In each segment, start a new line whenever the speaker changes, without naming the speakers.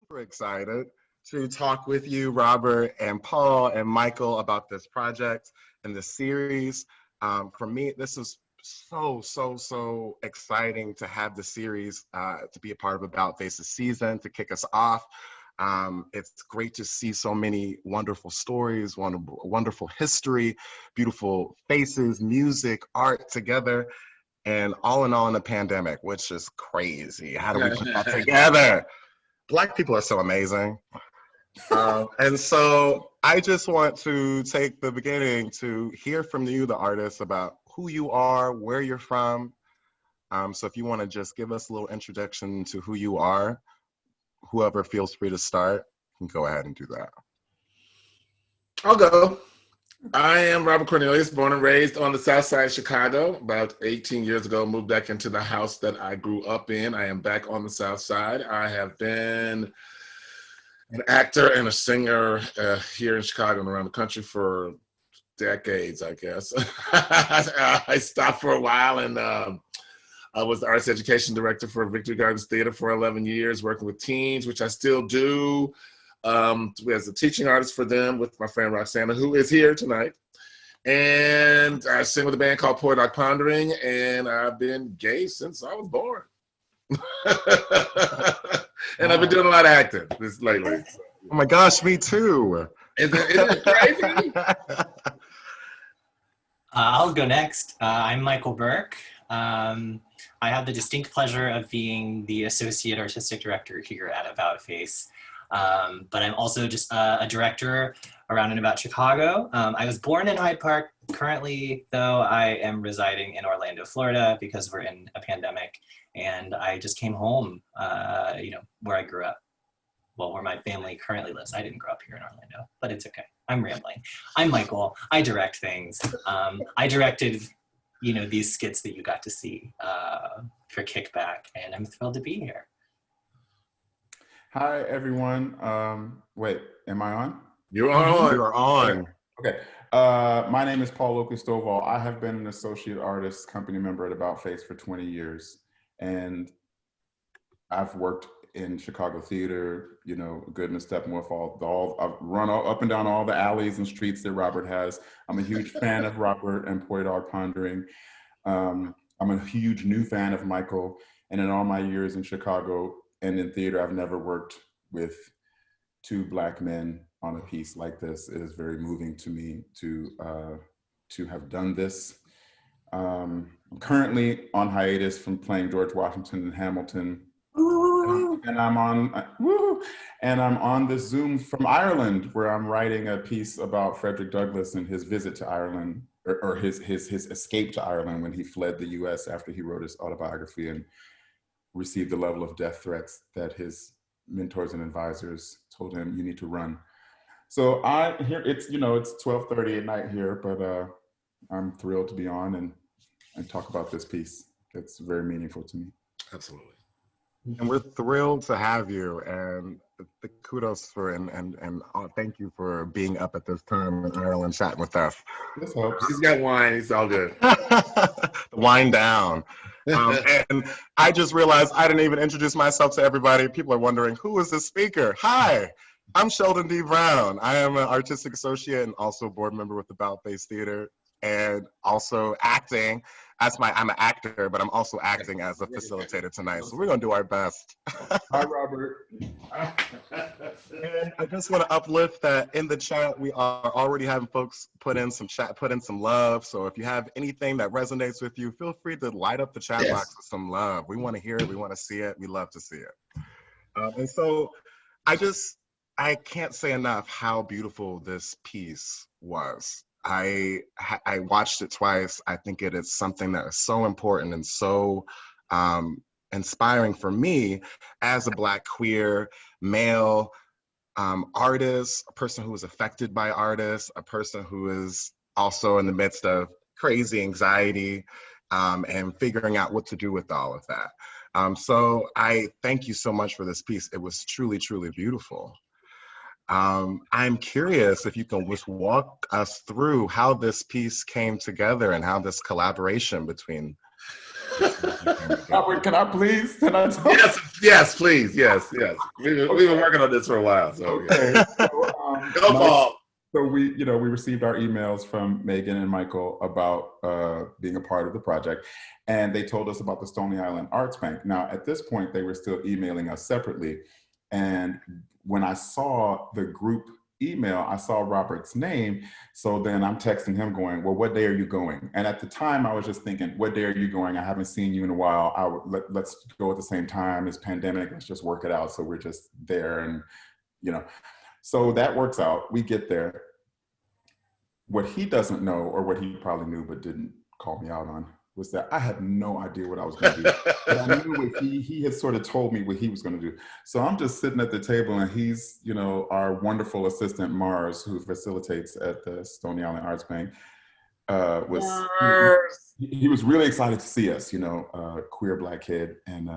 super excited to talk with you, Robert and Paul and Michael, about this project and this series. For me, this is so exciting to have the series to be a part of About Face's season, to kick us off. It's great to see so many wonderful stories, wonderful history, beautiful faces, music, art together, and all in a pandemic, which is crazy. How do we put that together? Black people are so amazing. And so I just want to take the beginning to hear from you, the artists, about who you are, where you're from. So if you want to just give us a little introduction to who you are, whoever feels free to start can go ahead and do that.
I'll go. I am Robert Cornelius, born and raised on the south side of Chicago. About 18 years ago, moved back into the house that I grew up in. I am back on the south side. I have been an actor and a singer here in Chicago and around the country for decades, I guess. I stopped for a while and I was the arts education director for Victory Gardens Theater for 11 years, working with teens, which I still do. As a teaching artist for them with my friend Roxana, who is here tonight. And I sing with a band called Poor Dog Pondering, and I've been gay since I was born. And I've been doing a lot of acting this lately. So.
Oh my gosh, me too.
Isn't it crazy?
I'll go next. I'm Mikael Burke. I have the distinct pleasure of being the Associate Artistic Director here at About Face. But I'm also just a director around and about Chicago. I was born in Hyde Park. Currently, though, I am residing in Orlando, Florida, because we're in a pandemic. And I just came home, where I grew up. Well, where my family currently lives. I didn't grow up here in Orlando, but it's okay. I'm rambling. I'm Michael. I direct things. I directed, these skits that you got to see for KICKBACK, and I'm thrilled to be here.
Hi, everyone. Wait, am I on?
You are on.
You are on.
Okay. My name is Paul Oakley Stovall. I have been an associate artist company member at About Face for 20 years. And I've worked in Chicago theater, Good and Steppenwolf, I've run up and down all the alleys and streets that Robert has. I'm a huge fan of Robert and Poor Dog Pondering. I'm a huge new fan of Michael. And in all my years in Chicago and in theater, I've never worked with two Black men on a piece like this. It is very moving to me to have done this. I'm currently on hiatus from playing George Washington in Hamilton. And I'm on this Zoom from Ireland, where I'm writing a piece about Frederick Douglass and his visit to Ireland, or his escape to Ireland when he fled the US after he wrote his autobiography and received the level of death threats that his mentors and advisors told him, you need to run. So it's 12:30 at night here, but I'm thrilled to be on and talk about this piece. It's very meaningful to me.
Absolutely.
And we're thrilled to have you, and the kudos for and thank you for being up at this time in Ireland chatting with us.
This helps.
He's got wine. It's all good.
Wind down. And I just realized I didn't even introduce myself to everybody. People are wondering, who is this speaker? Hi, I'm Sheldon D. Brown. I am an artistic associate and also board member with About Face Theater, and also acting. I'm an actor, but I'm also acting as a facilitator tonight. So we're gonna do our best.
Hi, Robert.
And I just want to uplift that in the chat, we are already having folks put in some love. So if you have anything that resonates with you, feel free to light up the chat box with some love. We want to hear it. We want to see it. We love to see it. And so I can't say enough how beautiful this piece was. I watched it twice. I think it is something that is so important and so inspiring for me as a Black queer male artist, a person who is affected by artists, a person who is also in the midst of crazy anxiety and figuring out what to do with all of that. So I thank you so much for this piece. It was truly, truly beautiful. I'm curious if you can just walk us through how this piece came together and how this collaboration between
Robert, can I please? Can I talk?
Yes, please. Yes. We've been working on this for a while. So,
okay.
Yeah.
So,
Go, Paul.
So we received our emails from Megan and Michael about being a part of the project, and they told us about the Stony Island Arts Bank. Now, at this point, they were still emailing us separately, and when I saw the group email, I saw Robert's name. So then I'm texting him going, well, what day are you going? And at the time I was just thinking, what day are you going? I haven't seen you in a while. Let's go at the same time. It's pandemic. Let's just work it out. So we're just there and, so that works out. We get there. What he doesn't know, or what he probably knew but didn't call me out on, was that I had no idea what I was going to do. But I knew what he had sort of told me what he was going to do. So I'm just sitting at the table, and he's, our wonderful assistant, Mars, who facilitates at the Stony Island Arts Bank, he was really excited to see us, queer Black kid. And,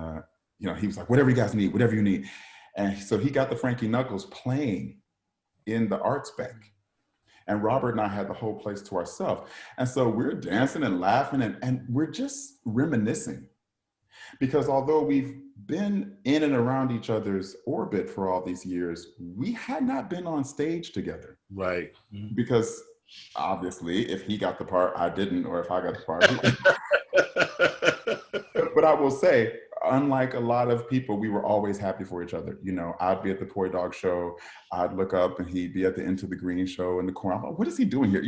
he was like, whatever you guys need, whatever you need. And so he got the Frankie Knuckles playing in the Arts Bank. And Robert and I had the whole place to ourselves. And so we're dancing and laughing and we're just reminiscing. Because although we've been in and around each other's orbit for all these years, we had not been on stage together.
Right.
Because obviously, if he got the part, I didn't, or if I got the part. But I will say, unlike a lot of people, we were always happy for each other. I'd be at the Toy Dog show, I'd look up and he'd be at the Into the Green show in the corner. I'm like, what is he doing here?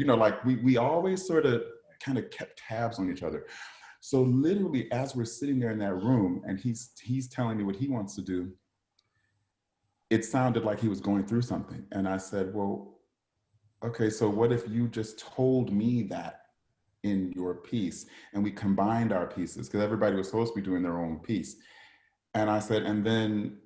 We always sort of kind of kept tabs on each other. So literally, as we're sitting there in that room and he's telling me what he wants to do, it sounded like he was going through something. And I said, well, okay, so what if you just told me that in your piece, and we combined our pieces, because everybody was supposed to be doing their own piece. And I said, and then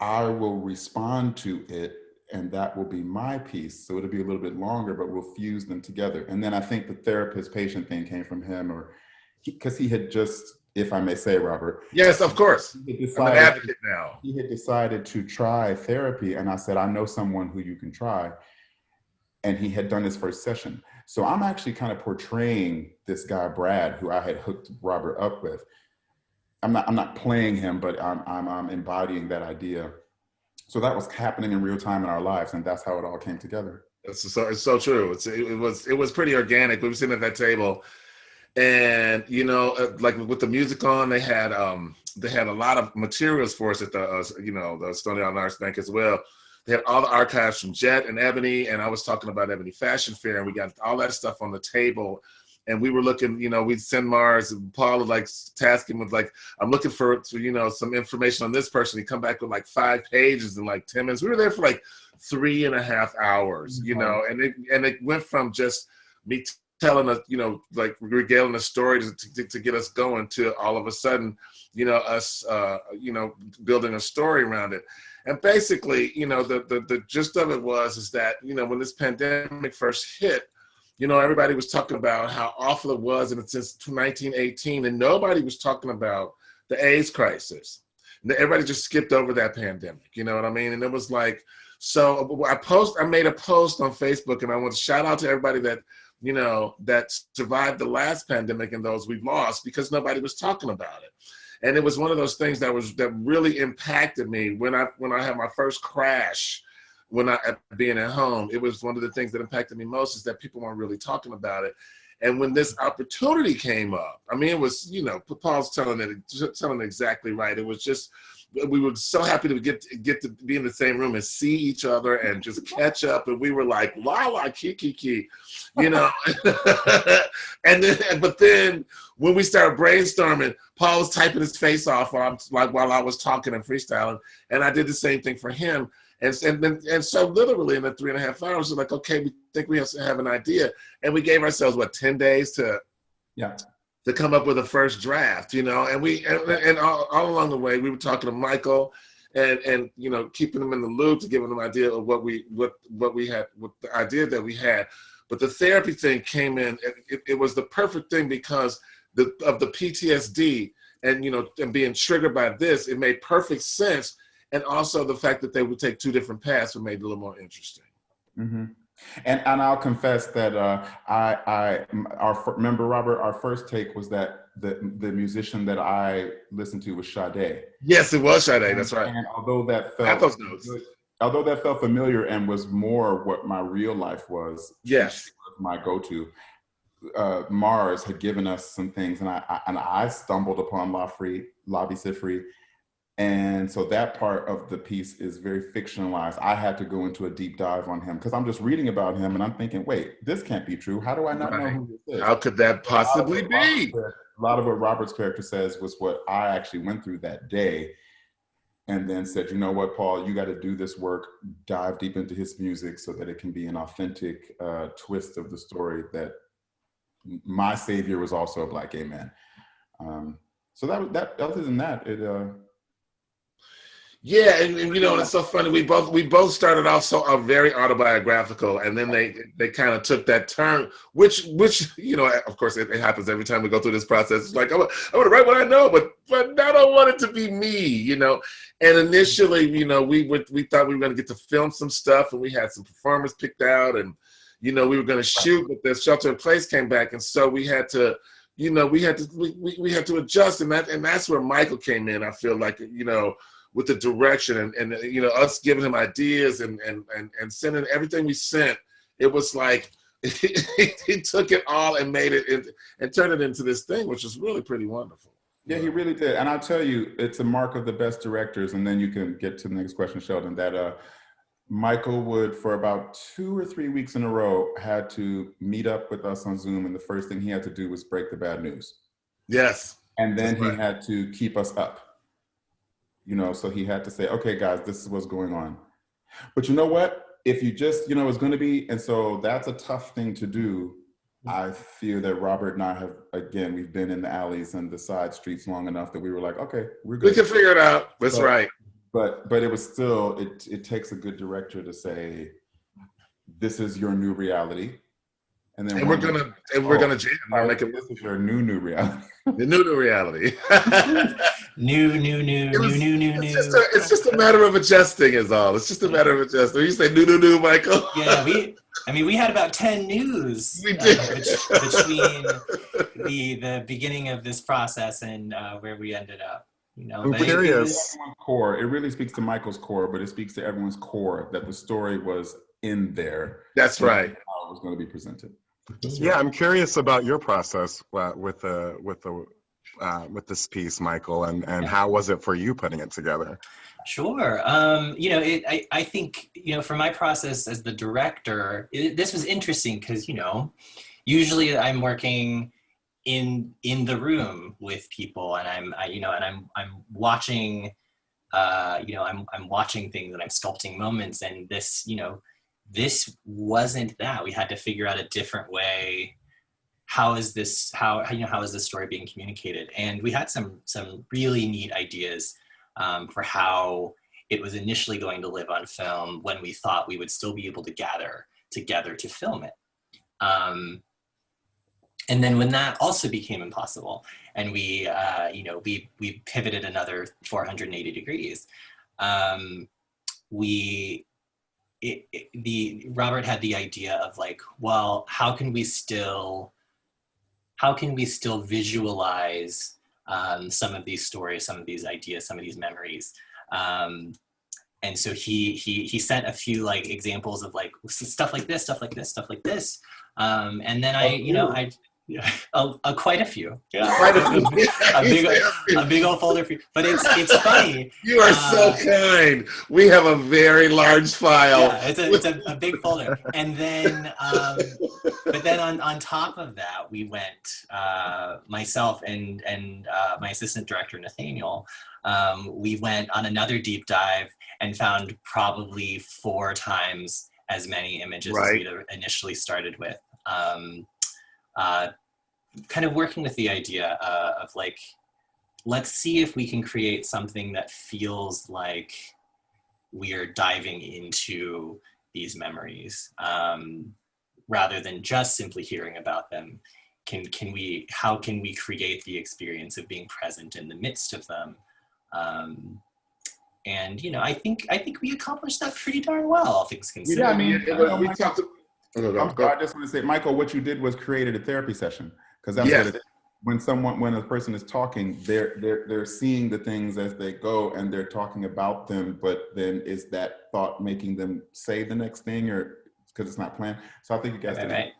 I will respond to it, and that will be my piece. So it'll be a little bit longer, but we'll fuse them together. And then I think the therapist-patient thing came from him, because he had just, if I may say, Robert.
Yes, of course. I'm an advocate now.
He had decided to try therapy, and I said, I know someone who you can try. And he had done his first session. So I'm actually kind of portraying this guy, Brad, who I had hooked Robert up with. I'm not playing him, but I'm embodying that idea. So that was happening in real time in our lives, and that's how it all came together.
It's so true. It was pretty organic. We were sitting at that table, and like with the music on, they had a lot of materials for us at the Stony Island Arts Bank as well. They had all the archives from Jet and Ebony, and I was talking about Ebony Fashion Fair, and we got all that stuff on the table. And we were looking, we'd send Mars, and Paul would task him with I'm looking for some information on this person. He'd come back with 5 pages in 10 minutes. We were there for 3.5 hours, and it went from just me telling us, regaling a story to get us going to all of a sudden, us, building a story around it. And basically, the gist of it is that, when this pandemic first hit, everybody was talking about how awful it was, and it's since 1918, and nobody was talking about the AIDS crisis. Everybody just skipped over that pandemic, you know what I mean? And it was so I made a post on Facebook, and I want to shout out to everybody that, that survived the last pandemic and those we've lost, because nobody was talking about it. And it was one of those things that really impacted me when I had my first crash, being at home. It was one of the things that impacted me most, is that people weren't really talking about it. And when this opportunity came up, it was, Paul's telling it exactly right. It was just, we were so happy to get to be in the same room and see each other and just catch up. And we were like, la la, kiki, but then when we started brainstorming, Paul was typing his face off while I was talking and freestyling, and I did the same thing for him. And so literally in the 3.5 hours, we're like, okay, we think we have an idea, and we gave ourselves 10 days to come up with a first draft, and all along the way we were talking to Michael, and keeping them in the loop to give them an idea of what we had, what the idea that we had. But the therapy thing came in, it was the perfect thing because of the PTSD and being triggered by this, it made perfect sense. And also the fact that they would take 2 different paths made it a little more interesting.
Mm-hmm. And I'll confess that remember, Robert, our first take was that the musician that I listened to was Sade.
Yes, it was Sade. That's right.
And although that
I got
felt
those notes.
although that felt familiar and was more what my real life was,
yes,
my go-to. Mars had given us some things, and I stumbled upon Labi Siffre. And so that part of the piece is very fictionalized. I had to go into a deep dive on him because I'm just reading about him and I'm thinking, wait, this can't be true. How do I not know who this is?
How could that possibly be?
A lot of what Robert's character says was what I actually went through that day, and then said, you know what, Paul, you got to do this work, dive deep into his music so that it can be an authentic twist of the story that my savior was also a Black gay man. So that other than that, it
yeah, and you know, it's so funny. We both started off so very autobiographical, and then they kind of took that turn, which you know, of course, it happens every time we go through this process. It's like I want to write what I know, but I don't want it to be me, you know. And initially, you know, we thought we were going to get to film some stuff, and we had some performers picked out, and you know, we were going to shoot, but the Shelter in Place came back, and so we had to. You know, we had to adjust, and that's where Michael came in. I feel like, you know, with the direction and you know, us giving him ideas and sending everything we sent. It was like he took it all and made it and turned it into this thing, which was really pretty wonderful.
Yeah, he really did. And I'll tell you, it's a mark of the best directors. And then you can get to the next question, Sheldon, that Michael would, for about 2 or 3 weeks in a row, had to meet up with us on Zoom. And the first thing he had to do was break the bad news.
Yes.
And then he had to keep us up. You know, so he had to say, okay, guys, this is what's going on. But you know what? If you just, you know, it's going to be, and so that's a tough thing to do. I fear that Robert and I have, again, we've been in the alleys and the side streets long enough that we were like, okay, we're good.
We can figure it out. That's right.
But it was still, it takes a good director to say, this is your new reality. And then we're gonna jam.
This
is your new reality.
The new reality.
New.
It's just a matter of adjusting, is all. It's just a matter of adjusting. You say new, Michael.
Yeah, we had about 10 news
we did.
Between the beginning of this process and where we ended up. You know,
I'm curious.
It really speaks to Michael's core, but it speaks to everyone's core that the story was in there.
That's right.
How it was going to be presented.
Yeah, I'm curious about your process with this piece, Michael, and how was it for you putting it together?
Sure. You know, I think, you know, for my process as the director, this was interesting because, you know, usually I'm working in the room with people, and I'm watching, you know, I'm watching things and I'm sculpting moments, and this, you know, this wasn't that. We had to figure out a different way. How is this story being communicated? And we had some really neat ideas for how it was initially going to live on film when we thought we would still be able to gather together to film it. And then when that also became impossible, and we pivoted another 480 degrees, Robert had the idea of like, well, how can we still visualize some of these stories, some of these ideas, some of these memories. And so he sent a few like examples of like stuff like this. And then quite a few. Yeah.
Quite a few.
a big old folder for you. But it's funny.
You are so kind. We have a very large file.
Yeah, it's a big folder. And then but then on top of that, we went, myself and my assistant director Nathaniel, we went on another deep dive and found probably 4 times as many images as we initially started with. Kind of working with the idea of like, let's see if we can create something that feels like we are diving into these memories, rather than just simply hearing about them. How can we create the experience of being present in the midst of them? And you know, I think we accomplished that pretty darn well, all things considered.
Yeah, I mean,
I just want to say, Michael, what you did was created a therapy session, because that's what it is. When a person is talking, they're seeing the things as they go, and they're talking about them. But then is that thought making them say the next thing, or because it's not planned? So I think you guys did.
Right.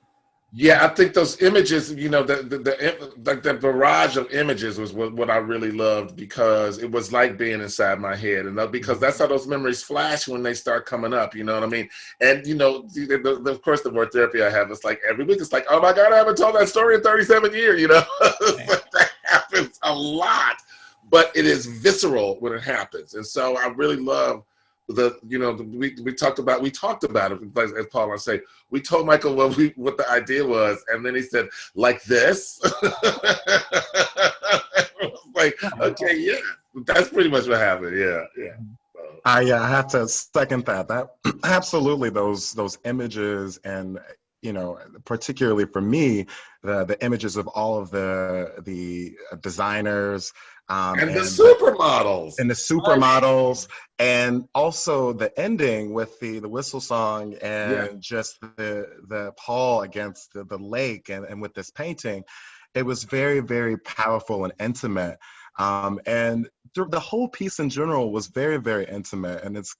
Yeah, I think those images, you know, the barrage of images was what I really loved, because it was like being inside my head, and because that's how those memories flash when they start coming up. You know what I mean? And you know, of course, the word therapy I have, it's like every week, it's like, oh my God, I haven't told that story in 37 years. You know, that happens a lot, but it is visceral when it happens, and so I really love. We talked about it, as Paul and I say. We told Michael what the idea was, and then he said, like this. Like, okay, yeah, that's pretty much what happened. Yeah.
I have to second that. That absolutely, those images, and you know, particularly for me, the images of all of the designers.
And the supermodels.
And the supermodels, and also the ending with the whistle song, and just the Paul against the lake, and with this painting. It was very, very powerful and intimate. And the whole piece in general was very, very intimate. And it's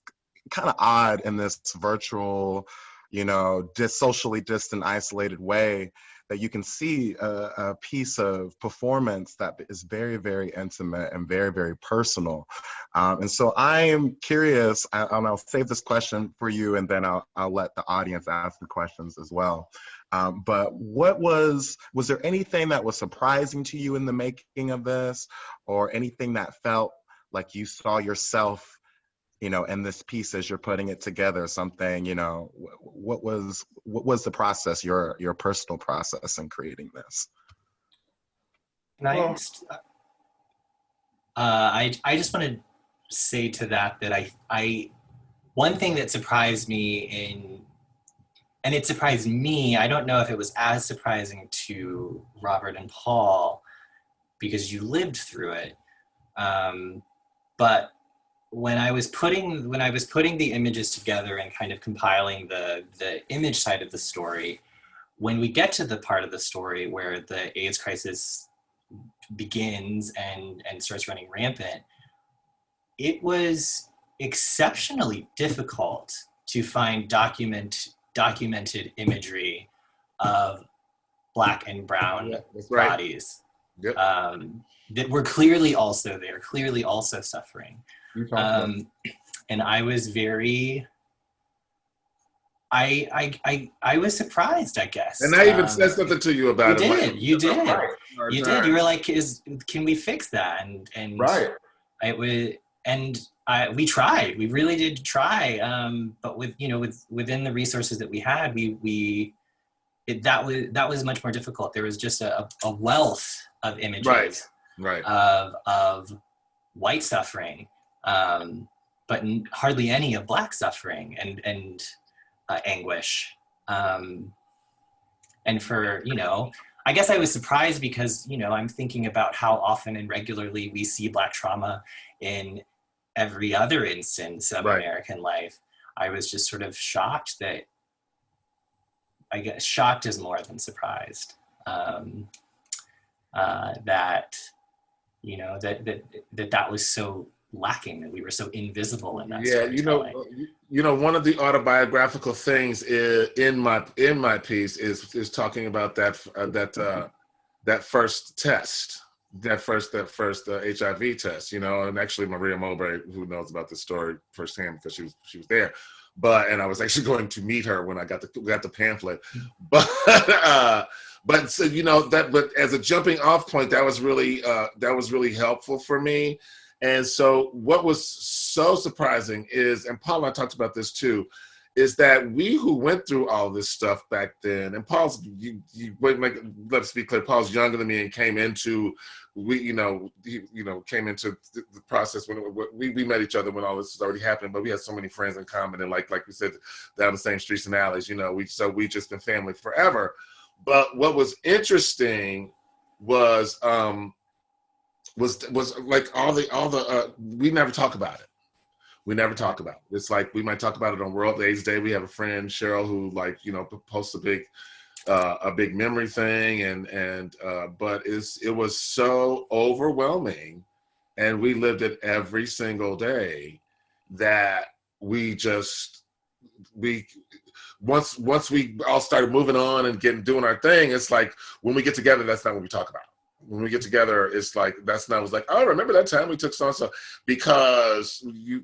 kind of odd in this virtual, you know, socially distant, isolated way, that you can see a piece of performance that is very, very intimate and very, very personal. And so I am curious, and I'll save this question for you, and then I'll let the audience ask the questions as well. But was there anything that was surprising to you in the making of this, or anything that felt like you saw yourself, you know, in this piece as you're putting it together? Something, you know, what was the process, your personal process in creating this?
I just want to say to that I one thing that surprised me and it surprised me, I don't know if it was as surprising to Robert and Paul, because you lived through it, but when I was putting the images together and kind of compiling the image side of the story, when we get to the part of the story where the AIDS crisis begins and starts running rampant, it was exceptionally difficult to find documented imagery of Black and brown bodies that were clearly also there, clearly also suffering. And I was very, I was surprised, I guess.
And I even said something to you about it.
You did. You were like, can we fix that? And
right.
It was, and we tried. We really did try. But within the resources that we had, that was much more difficult. There was just a wealth of images,
right.
of white suffering. But hardly any of Black suffering and anguish. And for, I guess I was surprised because, I'm thinking about how often and regularly we see Black trauma in every other instance of American life. I was just sort of shocked that, I guess shocked is more than surprised, that was so lacking, that we were so invisible in that storytelling. One of the
autobiographical things in my piece is talking about that first test, that first HIV test, and actually Maria Mowbray, who knows about this story firsthand because she was there, and I was actually going to meet her when I got the pamphlet, but so but as a jumping off point, that was really helpful for me. And so what was so surprising is, and Paul and I talked about this too, is that we who went through all this stuff back then, and Paul's, let's be clear, Paul's younger than me and came into, came into the process when we met each other when all this was already happening, but we had so many friends in common, and like we said, down the same streets and alleys, we just been family forever. But what was interesting was like all the we never talk about it. we never talk about it. It's like we might talk about it on World AIDS Day. We have a friend, Cheryl, who like, posts a big memory thing, but it was so overwhelming, and we lived it every single day that once we all started moving on and doing our thing, it's like when we get together, that's not what we talk about. When we get together, it's like, it's like, oh, remember that time we took so-and-so, because the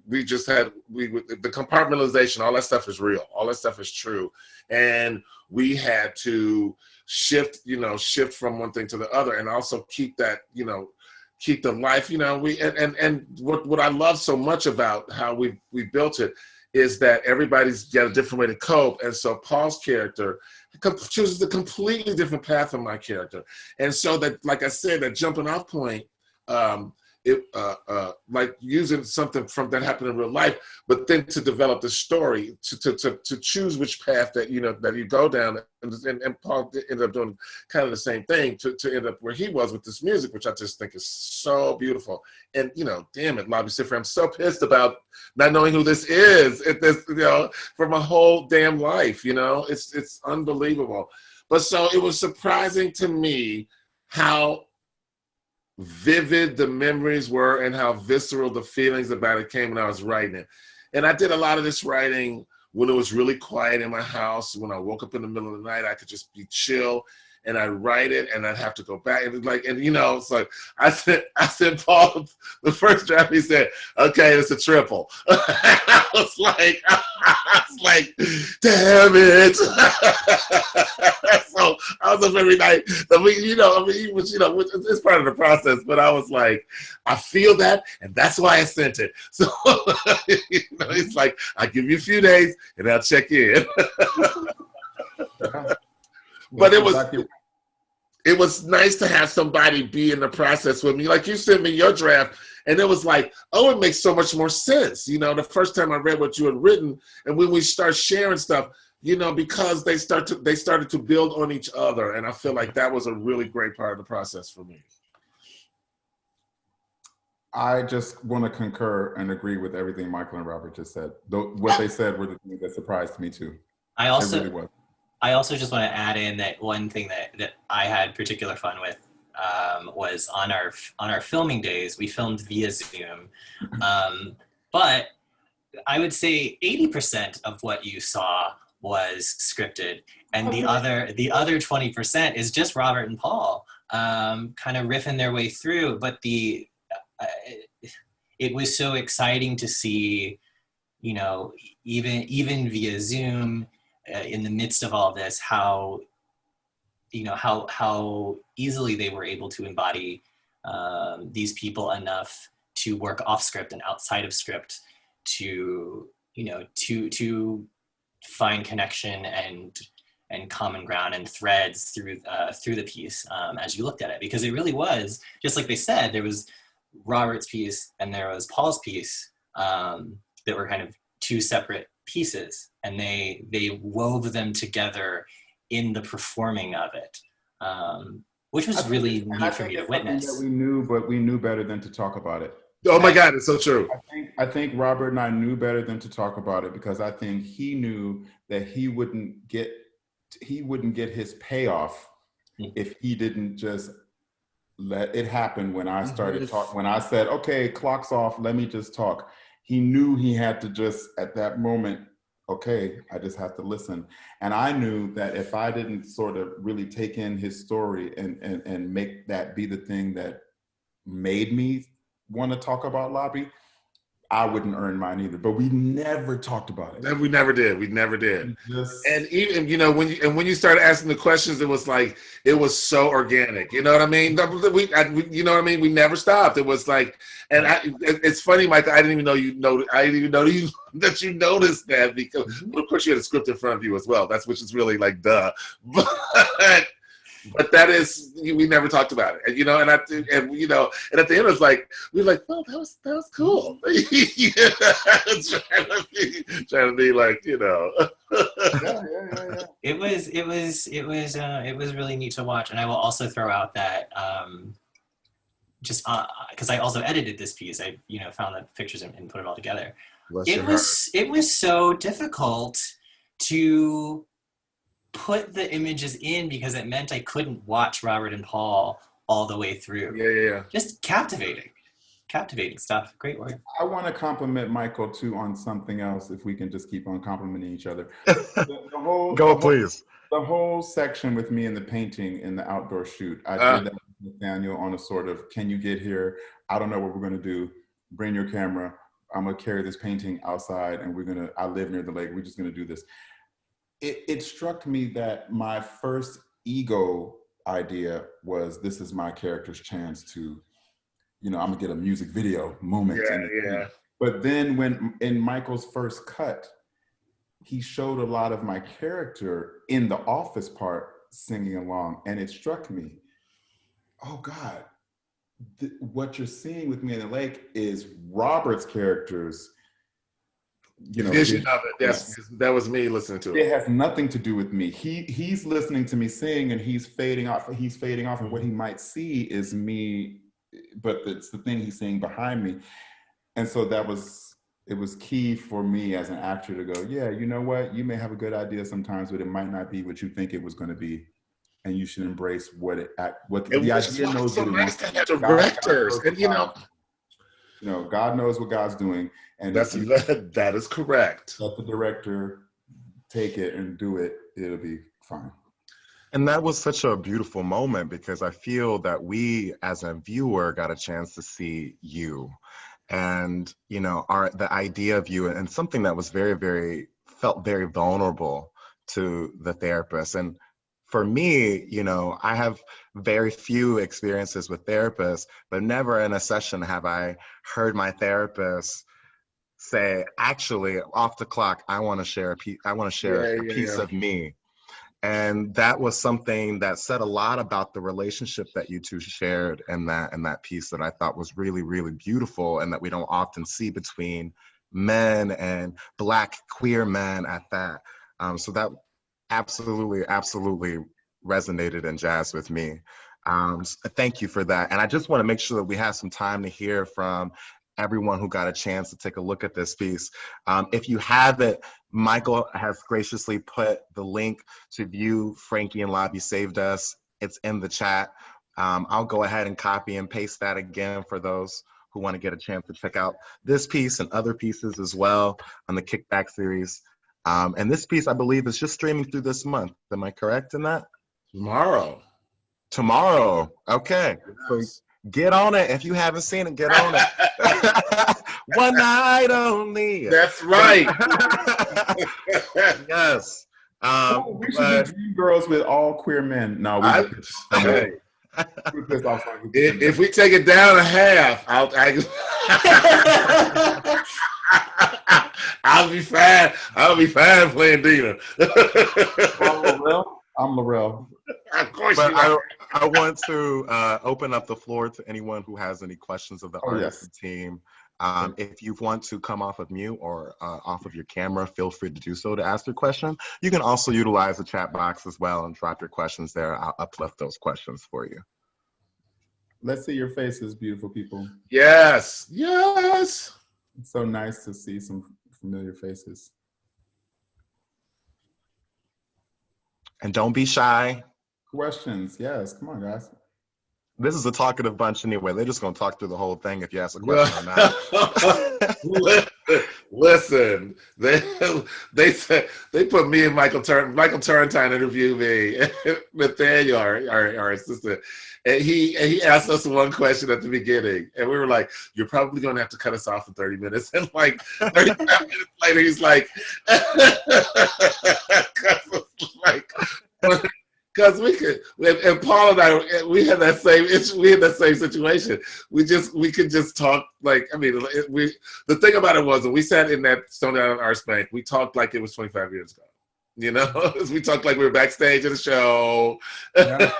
compartmentalization, all that stuff is real. All that stuff is true. And we had to shift from one thing to the other, and also keep that, keep the life, and what I love so much about how we built it is that everybody's got a different way to cope. And so Paul's character chooses a completely different path from my character. And so that, like I said, that jumping off point, like using something from that happened in real life, but then to develop the story, to choose which path that you go down, and Paul ended up doing kind of the same thing to end up where he was with this music, which I just think is so beautiful. And damn it, Labi Siffre, I'm so pissed about not knowing who this is. For my whole damn life, it's unbelievable. But so it was surprising to me how vivid the memories were and how visceral the feelings about it came when I was writing it. And I did a lot of this writing when it was really quiet in my house. When I woke up in the middle of the night, I could just be chill, and I'd write it, and I'd have to go back and it's like I sent Paul the first draft. He said, "Okay, it's a triple." I was like, damn it. So I was up every night. It's part of the process, but I was like, I feel that, and that's why I sent it. So it's like, I give you a few days and I'll check in. But it was nice to have somebody be in the process with me. Like, you sent me your draft, and it was like, oh, it makes so much more sense. The first time I read what you had written, and when we start sharing stuff, because they started to build on each other, and I feel like that was a really great part of the process for me.
I just want to concur and agree with everything Michael and Robert just said. What they said were the things that surprised me too.
I also just want to add in that one thing that I had particular fun with was on our filming days. We filmed via Zoom, but I would say 80% of what you saw was scripted, and the other 20% is just Robert and Paul kind of riffing their way through. But it was so exciting to see, even via Zoom, in the midst of all this, how easily they were able to embody these people enough to work off script and outside of script to find connection and common ground and threads through the piece as you looked at it, because it really was just like they said. There was Robert's piece and there was Paul's piece that were kind of two separate pieces, and they wove them together in the performing of it, which was really neat for me to witness.
That we knew, but we knew better than to talk about it.
Oh my God, it's so true.
I think Robert and I knew better than to talk about it, because I think he knew that he wouldn't get his payoff if he didn't just let it happen. When I started when I said, okay, clock's off, let me just talk. He knew he had to just, at that moment, okay, I just have to listen. And I knew that if I didn't sort of really take in his story and make that be the thing that made me want to talk about Labi, I wouldn't earn mine either. But we never talked about it.
We never did. And even when you started asking the questions, it was like, it was so organic. You know what I mean? We never stopped. It was like, and it's funny, Michael. I didn't even know that you noticed that, because of course you had a script in front of you as well. Which is really like duh. But that is, we never talked about it, and and at the end it was like, we were like, oh, that was cool. trying to be like,
It was really neat to watch. And I will also throw out that just because I also edited this piece, I found the pictures and put it all together.
Bless
It
your heart.
was so difficult to put the images in because it meant I couldn't watch Robert and Paul all the way through.
Yeah.
Just captivating stuff. Great work.
I want to compliment Michael too on something else, if we can just keep on complimenting each other.
Please.
The whole section with me in the painting in the outdoor shoot, I did that with Daniel on a sort of, can you get here? I don't know what we're going to do. Bring your camera. I'm going to carry this painting outside and I live near the lake. We're just going to do this. It struck me that my first ego idea was, this is my character's chance to, I'm gonna get a music video moment.
Yeah.
But then when in Michael's first cut, he showed a lot of my character in the office part singing along, and it struck me, oh God, what you're seeing with me in the lake is Robert's character's,
vision of it. Yes, that was me listening to it.
It has nothing to do with me. He's listening to me sing, and he's fading off, and what he might see is me, but it's the thing he's seeing behind me. And so it was key for me as an actor to go, yeah, you know what? You may have a good idea sometimes, but it might not be what you think it was going to be. And you should embrace what the idea knows.
So nice to have directors, and
God knows what God's doing, and
that is correct.
Let the director take it and do it. It'll be fine.
And that was such a beautiful moment, because I feel that we as a viewer got a chance to see you, and the idea of you, and something that was felt very vulnerable to the therapist. And for me, I have very few experiences with therapists, but never in a session have I heard my therapist say, actually, off the clock, I want to share a piece of me. And that was something that said a lot about the relationship that you two shared in that piece, that I thought was really, really beautiful, and that we don't often see between men and Black queer men at that. So that absolutely resonated and jazzed with me. Thank you for that. And I just want to make sure that we have some time to hear from everyone who got a chance to take a look at this piece. If you haven't, Michael has graciously put the link to view Frankie and Labi Saved Us. It's in the chat. I'll go ahead and copy and paste that again for those who want to get a chance to check out this piece and other pieces as well on the Kickback series. And this piece, I believe, is just streaming through this month. Am I correct in that? Tomorrow. Okay. So get on it. If you haven't seen it, get on it. One night only.
That's right.
Yes.
We should do Dream Girls with all queer men. No,
if we take it down a half, I'll be fine. I'll be fine playing Dina.
I'm Laurel.
Of course.
But I want to open up the floor to anyone who has any questions of the artist team. If you want to come off of mute or off of your camera, feel free to do so to ask your question. You can also utilize the chat box as well and drop your questions there. I'll uplift those questions for you.
Let's see your faces, beautiful people.
Yes.
It's so nice to see some familiar faces.
And don't be shy.
Questions, yes. Come on, guys.
This is a talkative bunch anyway. They're just going to talk through the whole thing if you ask a question or not.
Listen, they said they put me and Michael Turrentine interviewed me, Nathaniel, our assistant, and he asked us one question at the beginning, and we were like, "You're probably going to have to cut us off in 30 minutes." And like 35 minutes later, he's like, because we could, and Paul and I, we had that same situation. We could just talk like, I mean, the thing about it was, when we sat in that Stone Island Arts Bank, we talked like it was 25 years ago. We talked like we were backstage at a show.
Yeah.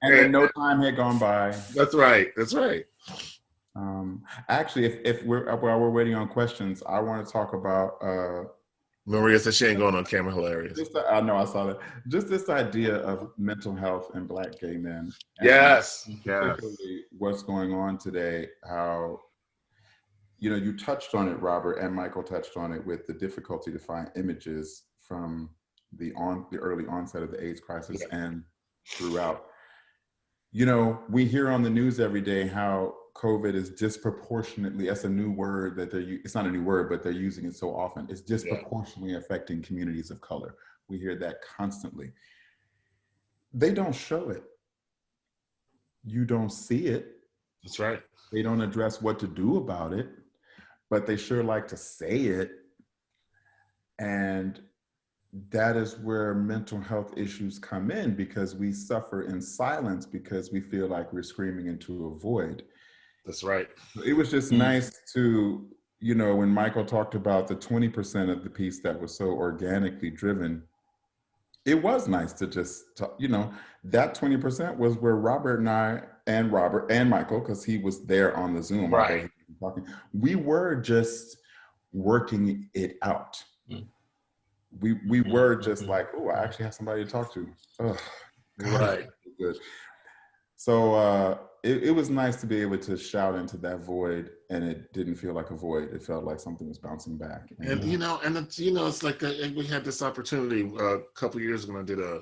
And then no time had gone by.
That's right.
Actually, if while we're waiting on questions, I want to talk about
Maria said she ain't going on camera. Hilarious.
I know, I saw that. Just this idea of mental health in Black gay men.
Yes.
Particularly what's going on today, how, you touched on it, Robert, and Michael touched on it with the difficulty to find images from the early onset of the AIDS crisis and throughout. We hear on the news every day how COVID is disproportionately, that's a new word that it's not a new word, but they're using it so often. It's disproportionately affecting communities of color. We hear that constantly. They don't show it. You don't see it.
That's right.
They don't address what to do about it, but they sure like to say it. And that is where mental health issues come in, because we suffer in silence because we feel like we're screaming into a void.
That's right.
It was just nice to, when Michael talked about the 20% of the piece that was so organically driven, it was nice to just, that 20% was where Robert and Michael, because he was there on the Zoom.
Right.
We were just working it out. We were just like, oh, I actually have somebody to talk to. Oh,
right.
Good. So it was nice to be able to shout into that void, and it didn't feel like a void. It felt like something was bouncing back.
And it's like we had this opportunity a couple of years ago when I did a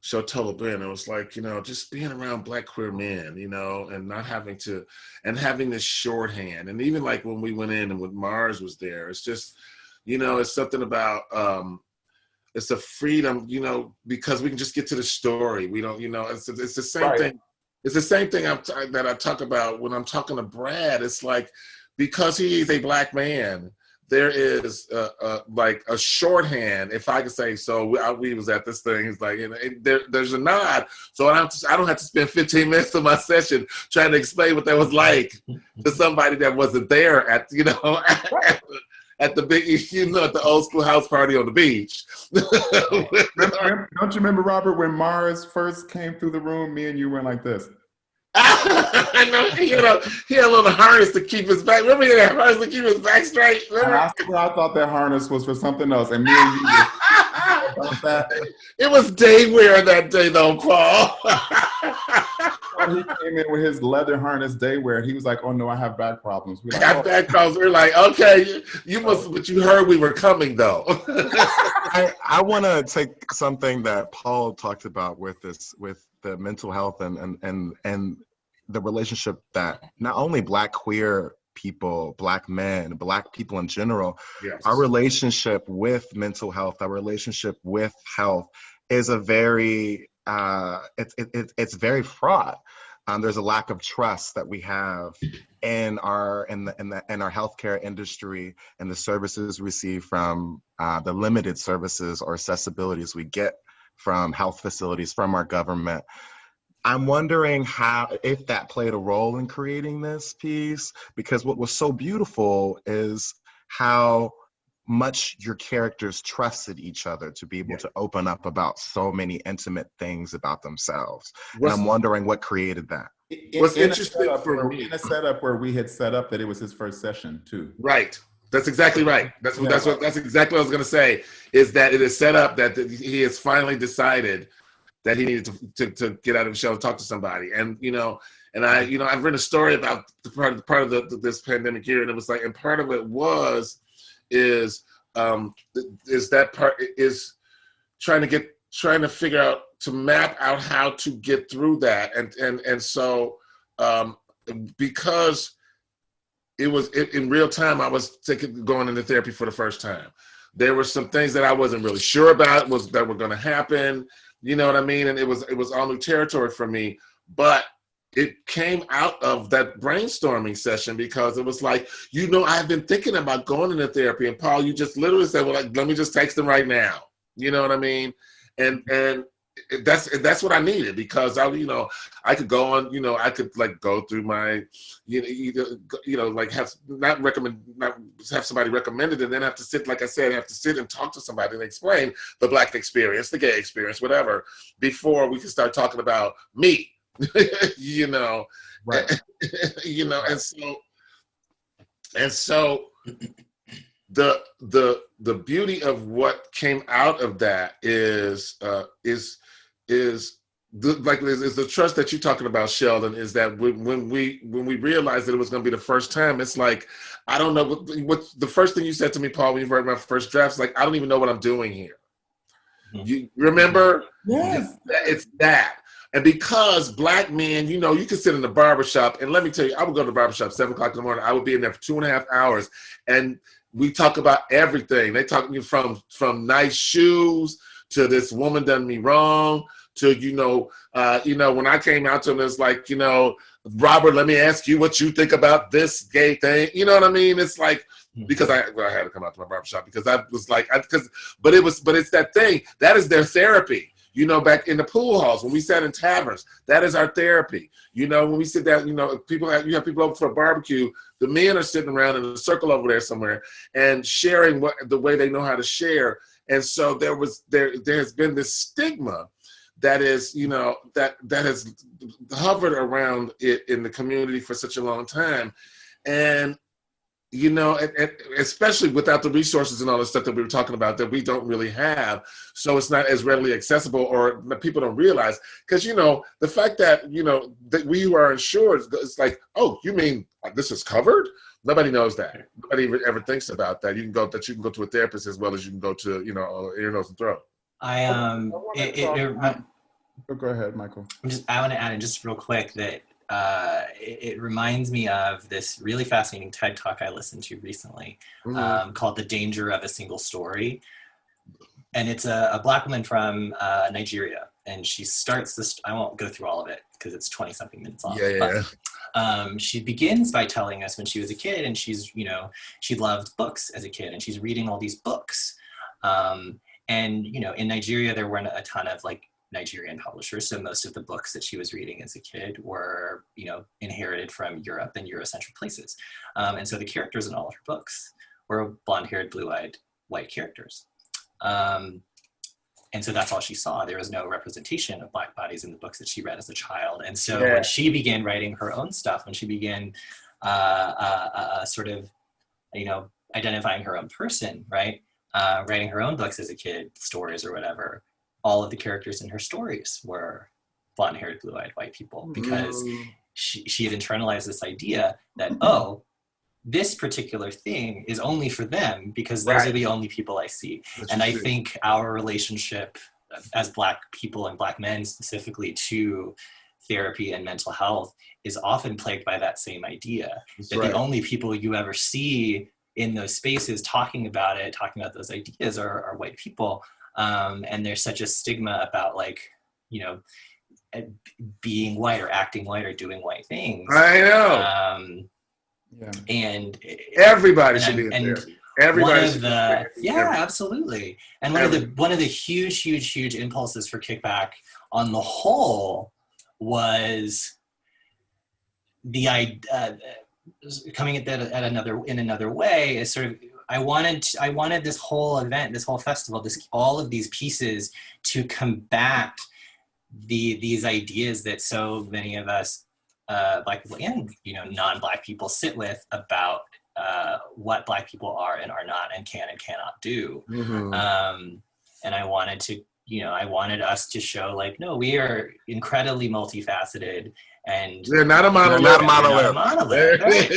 show Taliban. It was like, just being around Black queer men, and not having to, and having this shorthand. And even like when we went in and when Mars was there, it's just, it's something about, it's a freedom, because we can just get to the story. We don't, it's the same thing. It's the same thing that I talk about when I'm talking to Brad. It's like, because he is a Black man, there is like a shorthand, if I could say so. We was at this thing. It's like, there's a nod, so I don't have to spend 15 minutes of my session trying to explain what that was like to somebody that wasn't there at at the big, at the old school house party on the beach.
Don't you remember, Robert, when Mars first came through the room? Me and you went like this.
I know, he had a little harness to keep his back. Remember, he had a harness to keep his back straight.
I thought that harness was for something else, and me and you about that.
It was day wear that day, though, Paul.
He came in with his leather harness day wear. He was like, "Oh no, I have back problems."
I got back problems. We're like, "Okay, you must," but you heard we were coming, though.
I want to take something that Paul talked about with the mental health and the relationship that not only Black queer people, Black men, Black people in general, our relationship with mental health, our relationship with health is a very it's very fraught. There's a lack of trust that we have in our healthcare industry and the services we receive from the limited services or accessibilities we get from health facilities, from our government. I'm wondering if that played a role in creating this piece, because what was so beautiful is how much your characters trusted each other to be able to open up about so many intimate things about themselves. And I'm wondering what created that.
What's interesting for me,
in a setup where we had set up that it was his first session too.
Right. That's exactly right. That's exactly what I was going to say, is that it is set up that he has finally decided that he needed to get out of the shell and talk to somebody. And, I've written a story about part of this pandemic year, and it was like, and part of it is that part is trying to figure out, to map out how to get through that. And so because it was in real time, I was going into therapy for the first time. There were some things that I wasn't really sure about that were going to happen. You know what I mean? And it was all new territory for me. But it came out of that brainstorming session, because it was like, I've been thinking about going into therapy. And Paul, you just literally said, well, let me just text him right now. You know what I mean? And that's what I needed, because I could go on, I could like go through my, like have somebody recommended, and then have to sit, like I said, have to sit and talk to somebody and explain the Black experience, the gay experience, whatever, before we can start talking about me,
Right.
and so the beauty of what came out of that is the trust that you're talking about, Sheldon, is that when we realized that it was going to be the first time, it's like, I don't know what the first thing you said to me, Paul, when you read my first draft, is like, I don't even know what I'm doing here. You remember?
Yes.
It's that. And because Black men, you can sit in the barbershop, and let me tell you, I would go to the barbershop 7 o'clock in the morning. I would be in there for 2.5 hours, and we talk about everything. They talk to me from nice shoes to this woman done me wrong to, when I came out to them, it's like, Robert, let me ask you what you think about this gay thing. You know what I mean? It's like, because I had to come out to my barbershop because I was like, but it's that thing that is their therapy. Back in the pool halls, when we sat in taverns, that is our therapy. When we sit down, you have people over for a barbecue, the men are sitting around in a circle over there somewhere and sharing the way they know how to share. And so there has been this stigma that is, that has hovered around it in the community for such a long time. And, especially without the resources and all the stuff that we were talking about that we don't really have. So it's not as readily accessible, or people don't realize. Because, the fact that, that we who are insured, it's like, oh, you mean this is covered? Nobody knows that. Nobody ever thinks about that. You can go to a therapist as well as you can go to, ear, nose, and throat.
Go ahead, Michael.
I want to add in just real quick that it reminds me of this really fascinating TED Talk I listened to recently called The Danger of a Single Story. And it's a Black woman from Nigeria. And she starts this, I won't go through all of it because it's 20 something minutes long. But she begins by telling us when she was a kid, and she loved books as a kid, and she's reading all these books. And, in Nigeria, there weren't a ton of Nigerian publishers. So most of the books that she was reading as a kid were, inherited from Europe and Eurocentric places. And so the characters in all of her books were blonde-haired, blue-eyed, white characters. And so that's all she saw. There was no representation of Black bodies in the books that she read as a child. And so when she began writing her own stuff, when she began sort of, identifying her own person, right? Writing her own books as a kid, stories or whatever, all of the characters in her stories were blonde-haired, blue-eyed white people, because she had internalized this idea that, oh, this particular thing is only for them because those are the only people I see. And I think our relationship as Black people and Black men specifically to therapy and mental health is often plagued by that same idea, that the only people you ever see in those spaces talking about those ideas are white people. And there's such a stigma about being white or acting white or doing white things.
I know.
And
everybody should be in therapy. Everybody should be in therapy.
Absolutely. And one of the huge impulses for Kickback on the whole was the idea, coming at that in another way, is sort of, I wanted this whole event, this whole festival, all of these pieces to combat these ideas that so many of us Black people and non-Black people sit with about what Black people are and are not and can and cannot do. And I wanted us to show no, we are incredibly multifaceted, and
they're not a monolith.
Not a monolith.
Right?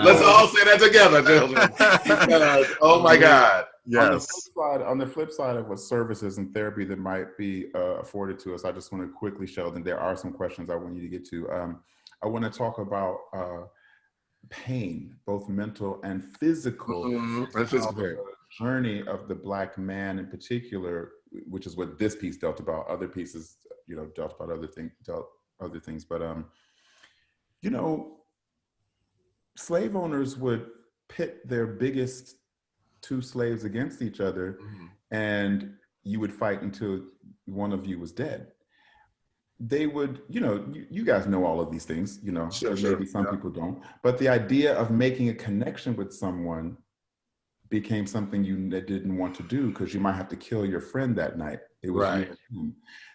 Let's all say that together, children. Oh my God.
Yes.
On the flip side of what services and therapy that might be afforded to us, I just want to quickly, Sheldon, there are some questions I want you to get to. I want to talk about pain, both mental and physical. The journey of the Black man in particular, which is what this piece dealt about. Other pieces, dealt about other things. But slave owners would pit their biggest two slaves against each other, and you would fight until one of you was dead. They would, you guys know all of these things, maybe some people don't, but the idea of making a connection with someone became something you didn't want to do because you might have to kill your friend that night. It was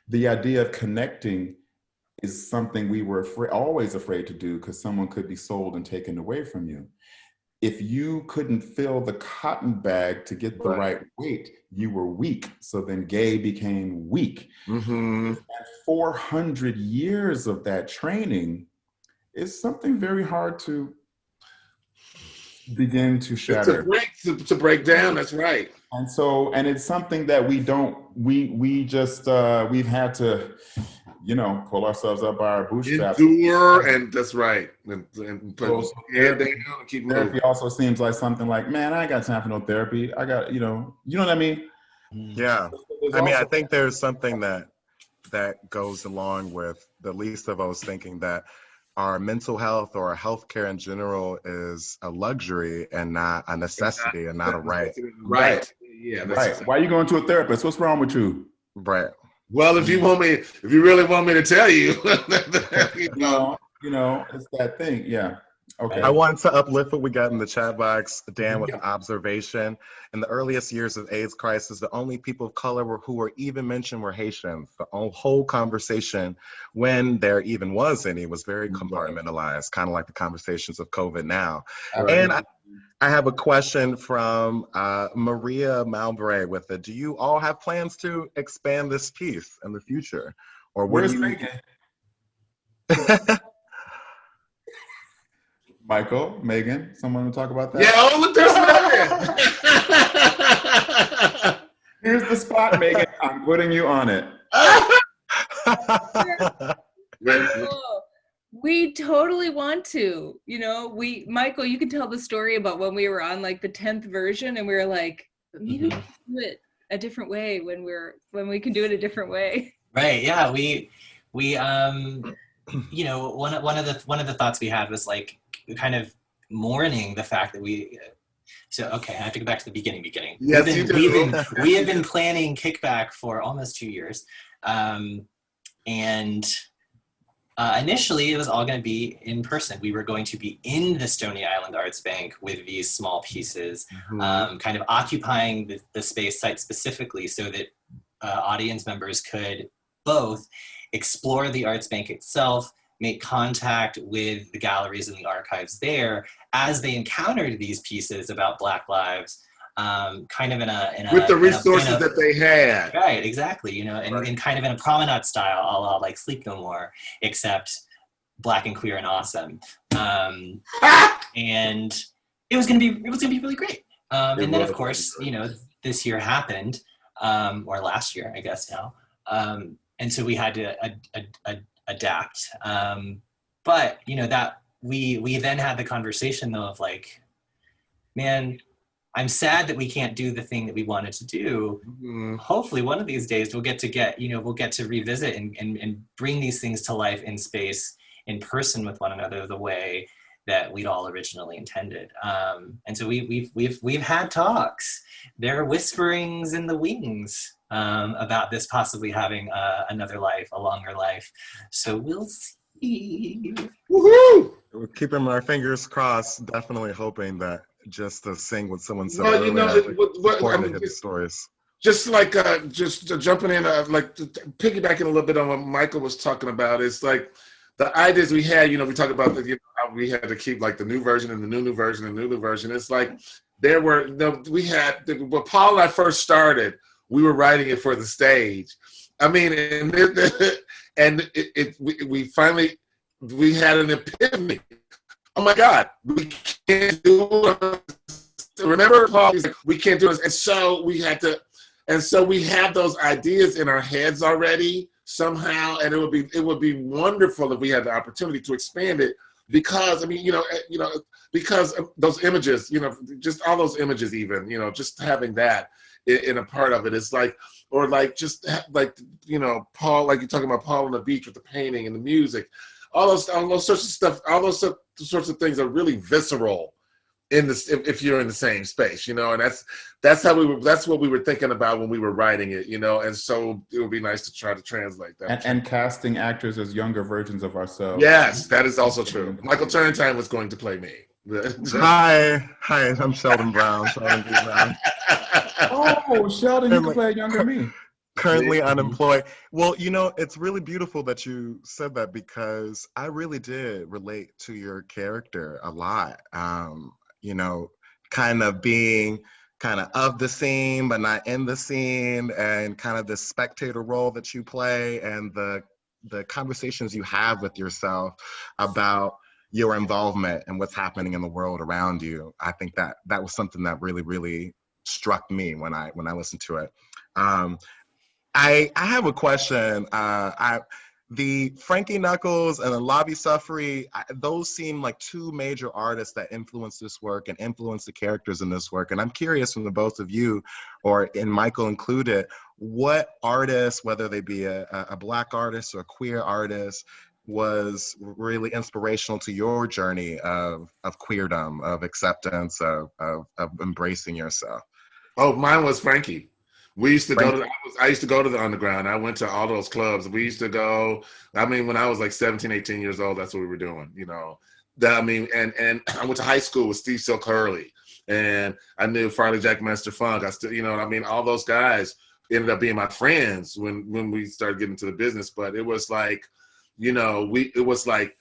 the idea of connecting is something we were always afraid to do because someone could be sold and taken away from you. if you couldn't fill the cotton bag to get the right weight, you were weak. So then gay became weak.
Mm-hmm.
And 400 years of that training is something very hard to begin to shatter.
To break down, that's right.
And it's something that we've had to, pull ourselves up by our bootstraps.
Endure, and that's right. And put head down and keep moving.
Therapy also seems like something like, man, I ain't got time for no therapy. I got, you know what I mean?
Yeah. I mean, I think there's something that goes along with the least of us thinking that our mental health or our healthcare in general is a luxury and not a necessity and not a right.
Right. Yeah.
Right. Exactly. Why are you going to a therapist? What's wrong with you?
Right.
Well, if you really want me to tell you,
it's that thing. Yeah. Okay.
I wanted to uplift what we got in the chat box, Dan, with an observation. In the earliest years of AIDS crisis, the only people of color who were even mentioned were Haitians. The whole conversation, when there even was any, was very compartmentalized, kind of like the conversations of COVID now. Right. And I have a question from Maria Malbray with it. Do you all have plans to expand this piece in the future? Or
where's Megan? Michael, Megan, someone to talk about that?
Yeah, look, there's Megan.
Here's the spot, Megan. I'm putting you on it.
We totally want to. Michael, you can tell the story about when we were on like the 10th version, and we were like, maybe we can do it a different way when we can do it a different way.
Right. Yeah. We one of the thoughts we had was like kind of mourning the fact that I have to go back to the beginning.
Yes,
we have been planning Kickback for almost 2 years. Initially it was all going to be in person. We were going to be in the Stony Island Arts Bank with these small pieces, kind of occupying the space site specifically so that audience members could both explore the Arts Bank itself, make contact with the galleries and the archives there as they encountered these pieces about Black lives, kind of with
the resources that they had.
Right, exactly. And kind of in a promenade style, a la like Sleep No More, except Black and queer and awesome. And it was gonna be really great. And then of course, this year happened, or last year, I guess now. And so we had to adapt. But that we then had the conversation though of like, man, I'm sad that we can't do the thing that we wanted to do. Hopefully one of these days we'll get to revisit and bring these things to life in space, in person with one another, the way that we'd all originally intended. And so we've had talks. There are whisperings in the wings about this possibly having another life, a longer life. So we'll see.
Woohoo!
We're keeping our fingers crossed, definitely hoping that just to sing what someone said earlier, his stories.
Just like just jumping in, like piggybacking a little bit on what Michael was talking about, is like the ideas we had. We talked about how we had to keep like the new version and the new version and the new version. It's like when Paul and I first started, we were writing it for the stage. I mean, we finally had an epiphany. Oh my God, we can't do it. Remember, Paul, we can't do this. And so we had those ideas in our heads already somehow, and it would be wonderful if we had the opportunity to expand it, because because of those images, just all those images, even, just having that in a part of it is like, or like just like, Paul, like you're talking about Paul on the beach with the painting and the music, all those sorts of stuff, all those sorts of things are really visceral in this, if you're in the same space, and that's what we were thinking about when we were writing it, and so it would be nice to try to translate that.
And casting actors as younger versions of ourselves.
Yes, that is also true. Michael Turntime was going to play me.
Hi, I'm Sheldon Brown.
Oh, Sheldon, you can play a younger me.
Currently unemployed. Well, it's really beautiful that you said that, because I really did relate to your character a lot. you know, kind of being kind of the scene, but not in the scene, and kind of the spectator role that you play, and the conversations you have with yourself about your involvement and what's happening in the world around you. I think that was something that really, really struck me when I listened to it. I have a question. The Frankie Knuckles and the Labi Siffre, those seem like two major artists that influence this work and influence the characters in this work. And I'm curious from the both of you, or in Mikael included, what artists, whether they be a Black artist or a queer artist, was really inspirational to your journey of queerdom, of acceptance, of embracing yourself?
Oh, mine was Frankie. We used to go to, I used to go to the Underground. I went to all those clubs. We used to go, I mean, when I was like 17, 18 years old, that's what we were doing, you know. I mean, and I went to high school with Steve Silk Hurley, and I knew Farley Jack Master Funk. I still, you know what I mean? All those guys ended up being my friends when we started getting into the business. But it was like, you know, it was like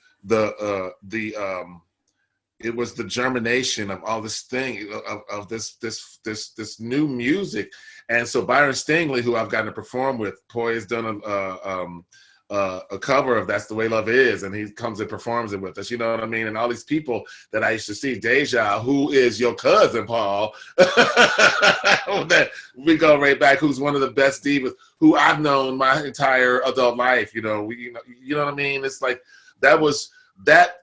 it was the germination of all this thing, of this new music. And so Byron Stingley, who I've gotten to perform with, Poi has done a cover of That's the Way Love Is, and he comes and performs it with us, you know what I mean? And all these people that I used to see, Deja, who is your cousin, Paul, that we go right back, who's one of the best divas, who I've known my entire adult life, you know, you know what I mean? It's like, that was, that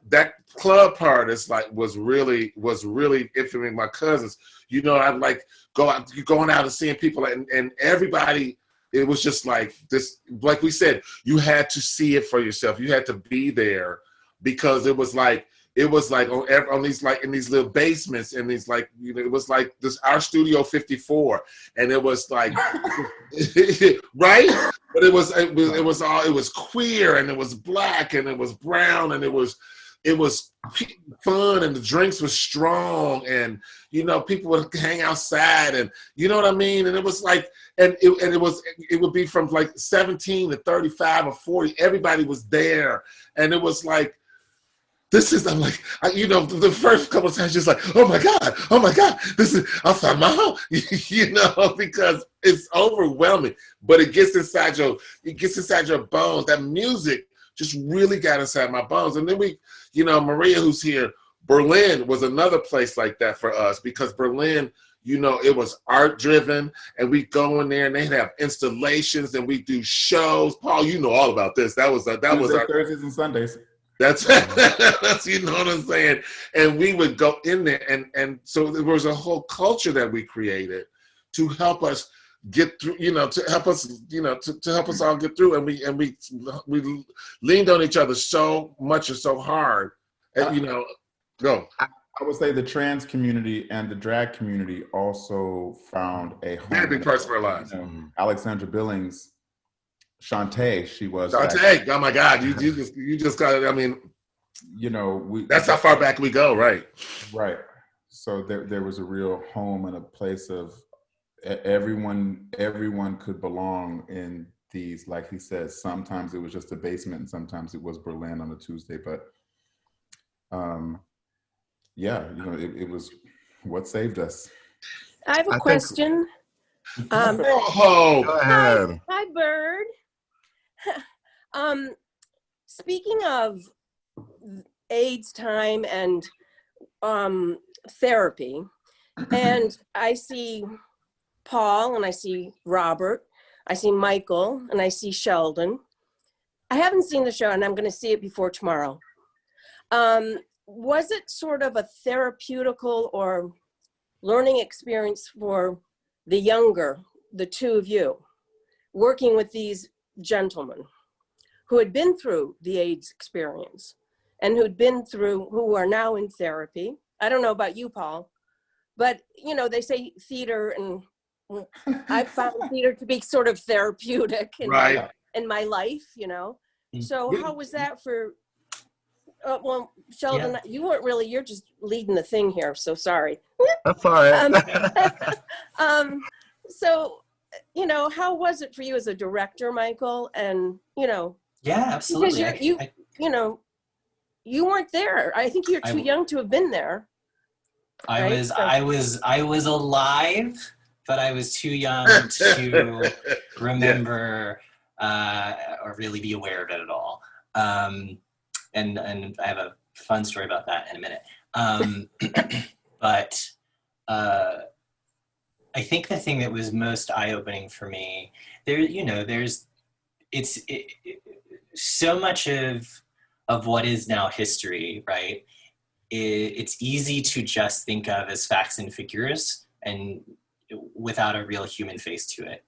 club part is like, was really influencing my cousins. You know, I'd like going out and seeing people, and everybody, it was just like this, like we said, you had to see it for yourself. You had to be there, because it was like on these, like in these little basements, and these, like, you know, it was like this, our Studio 54, and it was like, right? But it was queer, and it was Black, and it was brown, and it was fun, and the drinks were strong, and, you know, people would hang outside, and, you know what I mean? And it was like, it would be from like 17 to 35 or 40, everybody was there. And it was like, I'm like, you know, the first couple of times, just like, oh my God, I found my home, you know, because it's overwhelming, but it gets inside your bones. That music just really got inside my bones. And then we, you know, Maria, who's here, Berlin was another place like that for us, because Berlin, you know, it was art driven, and we go in there and they'd have installations, and we do shows. Paul, you know all about this. That was our
Thursdays and Sundays.
That's you know what I'm saying. And we would go in there, and so there was a whole culture that we created to help us get through, you know, to help us, you know, to help us all get through. And we leaned on each other so much and so hard. And, you know, go.
I would say the trans community and the drag community also found a home.
Very big parts of our lives.
You know, Alexandra Billings, Shantae, she was.
Shantae, oh my God, you just got it. I mean,
you know,
that's how far back we go, right?
Right. So there was a real home and a place of everyone could belong in these, like he says, sometimes it was just a basement and sometimes it was Berlin on a Tuesday, but yeah, you know, it was what saved us.
I have a question.
Go ahead.
Hi, Bird. Speaking of AIDS time and therapy, and I see Paul, and I see Robert, I see Mikael, and I see Sheldon. I haven't seen the show, and I'm going to see it before tomorrow. Was it sort of a therapeutical or learning experience for the two of you, working with these gentlemen who had been through the AIDS experience and who are now in therapy? I don't know about you, Paul, but, you know, they say theater, and I found theater to be sort of therapeutic in my life, you know. So how was that for, well, Sheldon, yeah. You weren't really, you're just leading the thing here, so sorry.
That's all right.
So, you know, how was it for you as a director, Mikael? And, you know.
Yeah, absolutely.
Because you know, you weren't there. I think you're too young to have been there.
I was alive, but I was too young to remember or really be aware of it at all. And I have a fun story about that in a minute. But I think the thing that was most eye-opening for me, so much of what is now history, right? It's easy to just think of as facts and figures and without a real human face to it.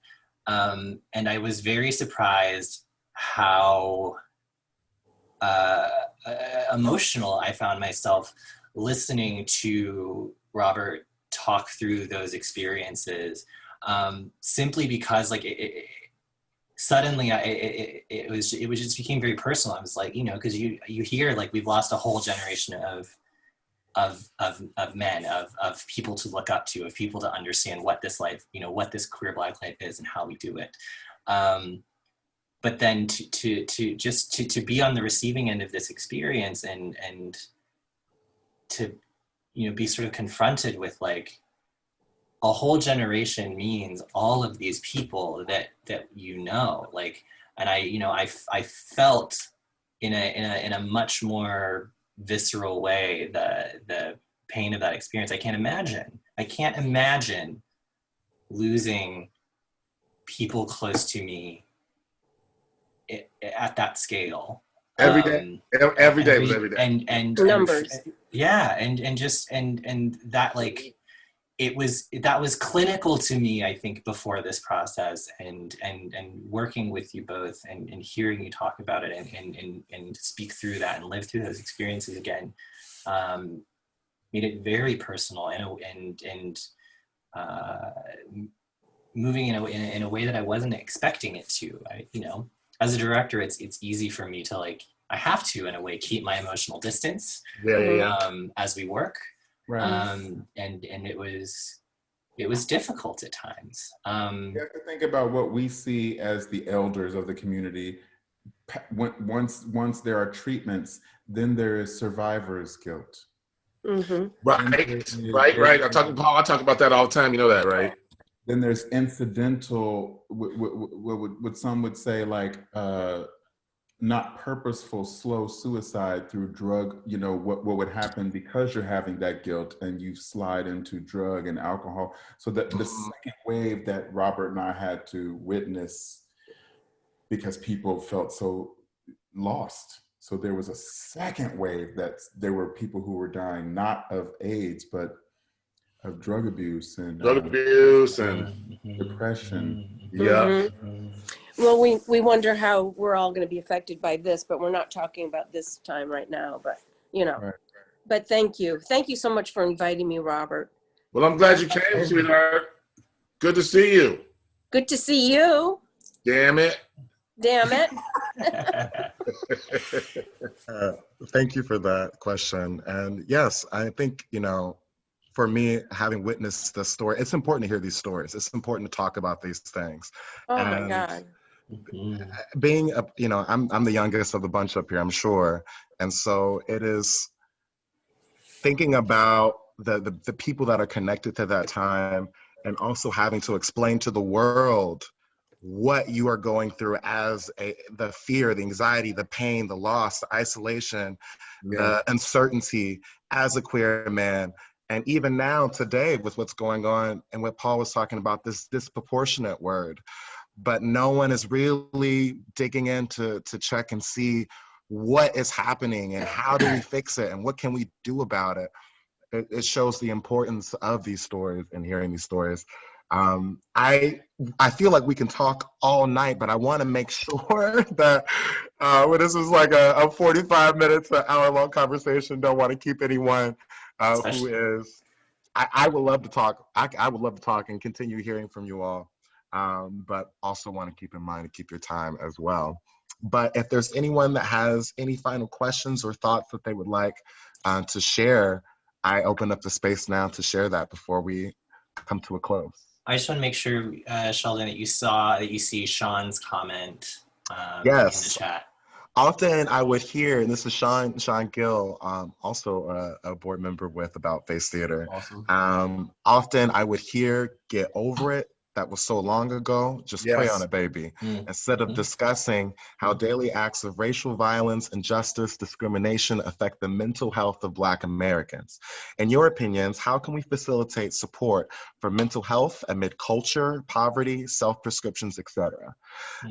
And I was very surprised how emotional I found myself listening to Robert talk through those experiences, simply because like suddenly it just became very personal. I was like, because you hear like we've lost a whole generation of men, of people to look up to, of people to understand what this life, what this queer Black life is and how we do it. But then to be on the receiving end of this experience and to be sort of confronted with like a whole generation means all of these people that like, and I felt in a much more visceral way the pain of that experience. I can't imagine losing people close to me at that scale.
Every day was every day.
And
numbers.
And that like that was clinical to me, I think, before this process, and working with you both and hearing you talk about it and speak through that and live through those experiences again, made it very personal and moving in a way that I wasn't expecting it to. As a director, it's easy for me to like, I have to in a way keep my emotional distance as we work.
Right.
And it was difficult at times.
You have to think about what we see as the elders of the community. Once there are treatments, then there is survivor's guilt.
Mm-hmm.
Right. I talk about that all the time. You know that, right?
Then there's incidental, what some would say like not purposeful, slow suicide through drug, what would happen because you're having that guilt and you slide into drug and alcohol. So that the second wave that Robert and I had to witness because people felt so lost. So there was a second wave that there were people who were dying, not of AIDS, but of drug abuse and depression.
Yeah.
Well, we wonder how we're all going to be affected by this, but we're not talking about this time right now. But
Right.
But thank you so much for inviting me, Robert.
Well, I'm glad you came, sweetheart. Good to see you.
Good to see you.
Damn it.
Thank you for that question. And yes, I think, for me, having witnessed the story, it's important to hear these stories. It's important to talk about these things.
Oh my God.
Being, I'm the youngest of the bunch up here, I'm sure. And so it is thinking about the people that are connected to that time and also having to explain to the world what you are going through as the fear, the anxiety, the pain, the loss, the isolation, the uncertainty as a queer man. And even now today with what's going on and what Paul was talking about, this disproportionate word, but no one is really digging in to check and see what is happening and how do we fix it and what can we do about it. It shows the importance of these stories and hearing these stories. I feel like we can talk all night, but I want to make sure that this is like a 45 minutes, an hour-long conversation. Don't want to keep anyone who is. I would love to talk. I would love to talk and continue hearing from you all, but also want to keep in mind to keep your time as well. But if there's anyone that has any final questions or thoughts that they would like to share, I open up the space now to share that before we come to a close.
I just want to make sure, Sheldon, that you see Sean's comment in the chat.
Often I would hear, and this is Sean Gill, also a board member with About Face Theater.
Awesome.
Often I would hear, "Get over it. That was so long ago. Just pray
Yes.
on it, baby."
Mm.
Instead of discussing how daily acts of racial violence, injustice, discrimination affect the mental health of Black Americans. In your opinions, how can we facilitate support for mental health amid culture, poverty, self-prescriptions, etc.?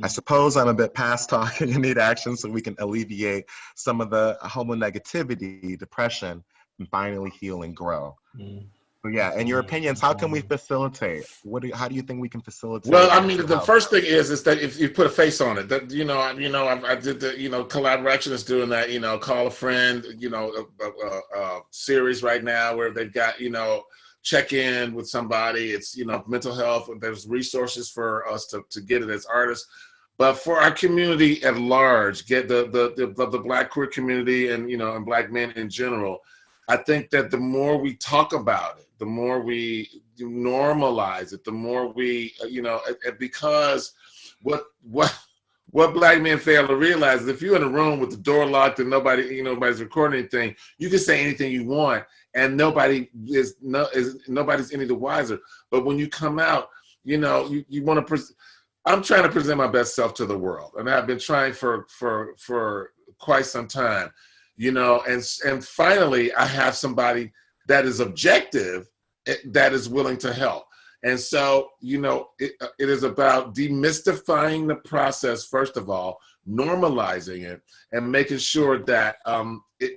I suppose I'm a bit past talking and need action so we can alleviate some of the homonegativity, depression, and finally heal and grow. So yeah, in your opinions, how can we facilitate? How do you think we can facilitate?
Well, I mean, the first thing is that if you put a face on it, that I did the collaboration is doing that. Call a friend. A series right now where they've got check in with somebody. It's mental health. There's resources for us to get it as artists, but for our community at large, get the Black queer community and Black men in general. I think that the more we talk about it, the more we normalize it, the more we, because what Black men fail to realize is if you're in a room with the door locked and nobody's recording anything, you can say anything you want and nobody's any the wiser. But when you come out, you want to. I'm trying to present my best self to the world, and I've been trying for quite some time. And finally I have somebody that is objective, that is willing to help. And so, it is about demystifying the process, first of all, normalizing it, and making sure that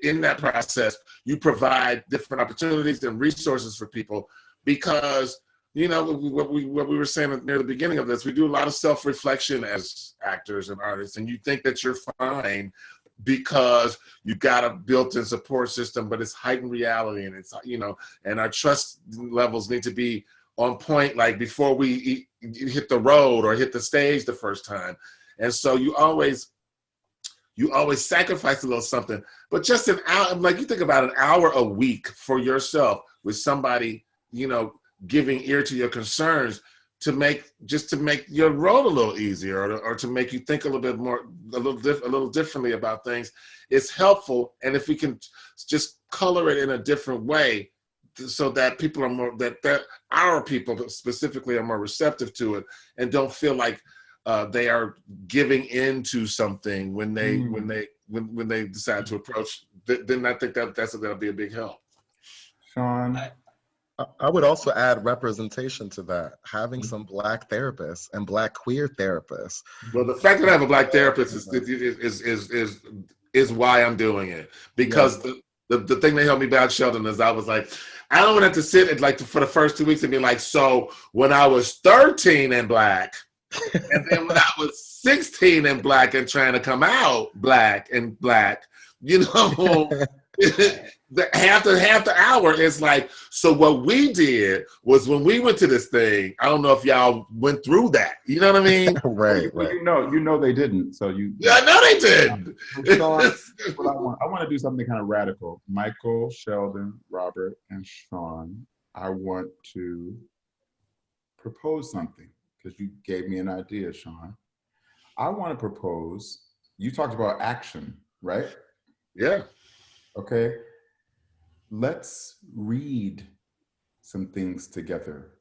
in that process, you provide different opportunities and resources for people. Because, what we were saying near the beginning of this, we do a lot of self-reflection as actors and artists, and you think that you're fine because you've got a built-in support system, but it's heightened reality, and it's and our trust levels need to be on point, like before we hit the road or hit the stage the first time. And so you always sacrifice a little something, but just an hour, like you think about an hour a week for yourself with somebody, giving ear to your concerns to make your road a little easier, or to make you think a little differently about things, is helpful. And if we can just color it in a different way, so that people are more, that our people specifically are more receptive to it and don't feel like they are giving into something when they decide to approach, then I think that'll be a big help.
Sean?
I would also add representation to that, having some Black therapists and Black queer therapists.
Well, the fact that I have a Black therapist is why I'm doing it. Because the thing that helped me about Sheldon is I was like, I don't want to have to sit for the first 2 weeks and be like, so when I was 13 and Black, and then when I was 16 and Black and trying to come out Black, half the hour is like, so what we did was when we went to this thing, I don't know if y'all went through that. You know what I mean?
Right.
You know they didn't. So you.
Yeah, I know they did.
So I want to do something kind of radical. Michael, Sheldon, Robert, and Sean, I want to propose something because you gave me an idea, Sean. I want to propose. You talked about action, right?
Yeah.
Okay. Let's read some things together.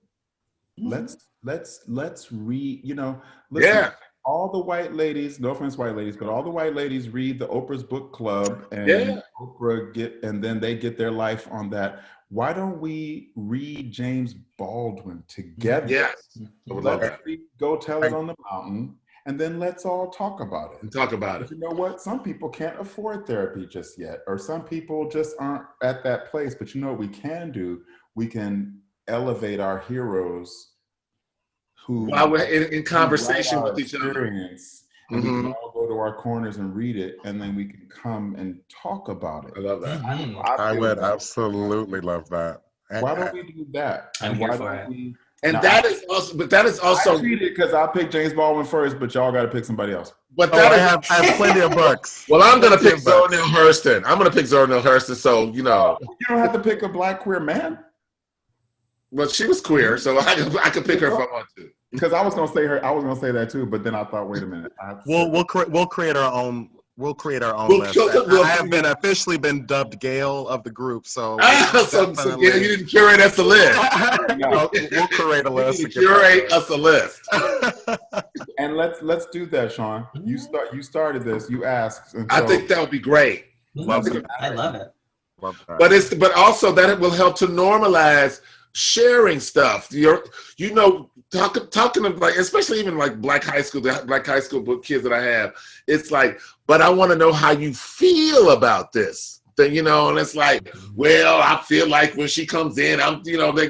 Let's read, listen,
Yeah.
all the white ladies, no offense white ladies, but all the white ladies read the Oprah's book club, and Oprah and then they get their life on that. Why don't we read James Baldwin together?
Yes. I would love that.
Go Tell It on the Mountain. And then let's all talk about it.
But
you know what? Some people can't afford therapy just yet, or some people just aren't at that place. But you know what we can do? We can elevate our heroes who,
while we're in conversation with each other.
And we can all go to our corners and read it, and then we can come and talk about it.
I love that.
I would absolutely love that.
Why don't we do that?
I'm here for it.
That is also.
I cheated because I picked James Baldwin first, but y'all got to pick somebody else.
But
I have plenty of books.
Well, I'm gonna pick Zora Neale Hurston. So
you don't have to pick a Black queer man.
Well, she was queer, so I could pick her if I want to.
Because I was gonna say that too, but then I thought, wait a minute.
We'll create our own We'll create our own
We'll
list.
kill them.
I have been officially been dubbed Gail of the group, so
So yeah, you didn't curate us a list.
we'll curate a list.
Curate us a list.
And let's do that, Sean. You started this. You asked. And so,
I think that would be great.
Love it.
I love it.
But also that it will help to normalize sharing stuff. Talking of, like, especially even like black high school book kids that I have, it's like, but I want to know how you feel about this thing, and it's like, well, I feel like when she comes in, I'm,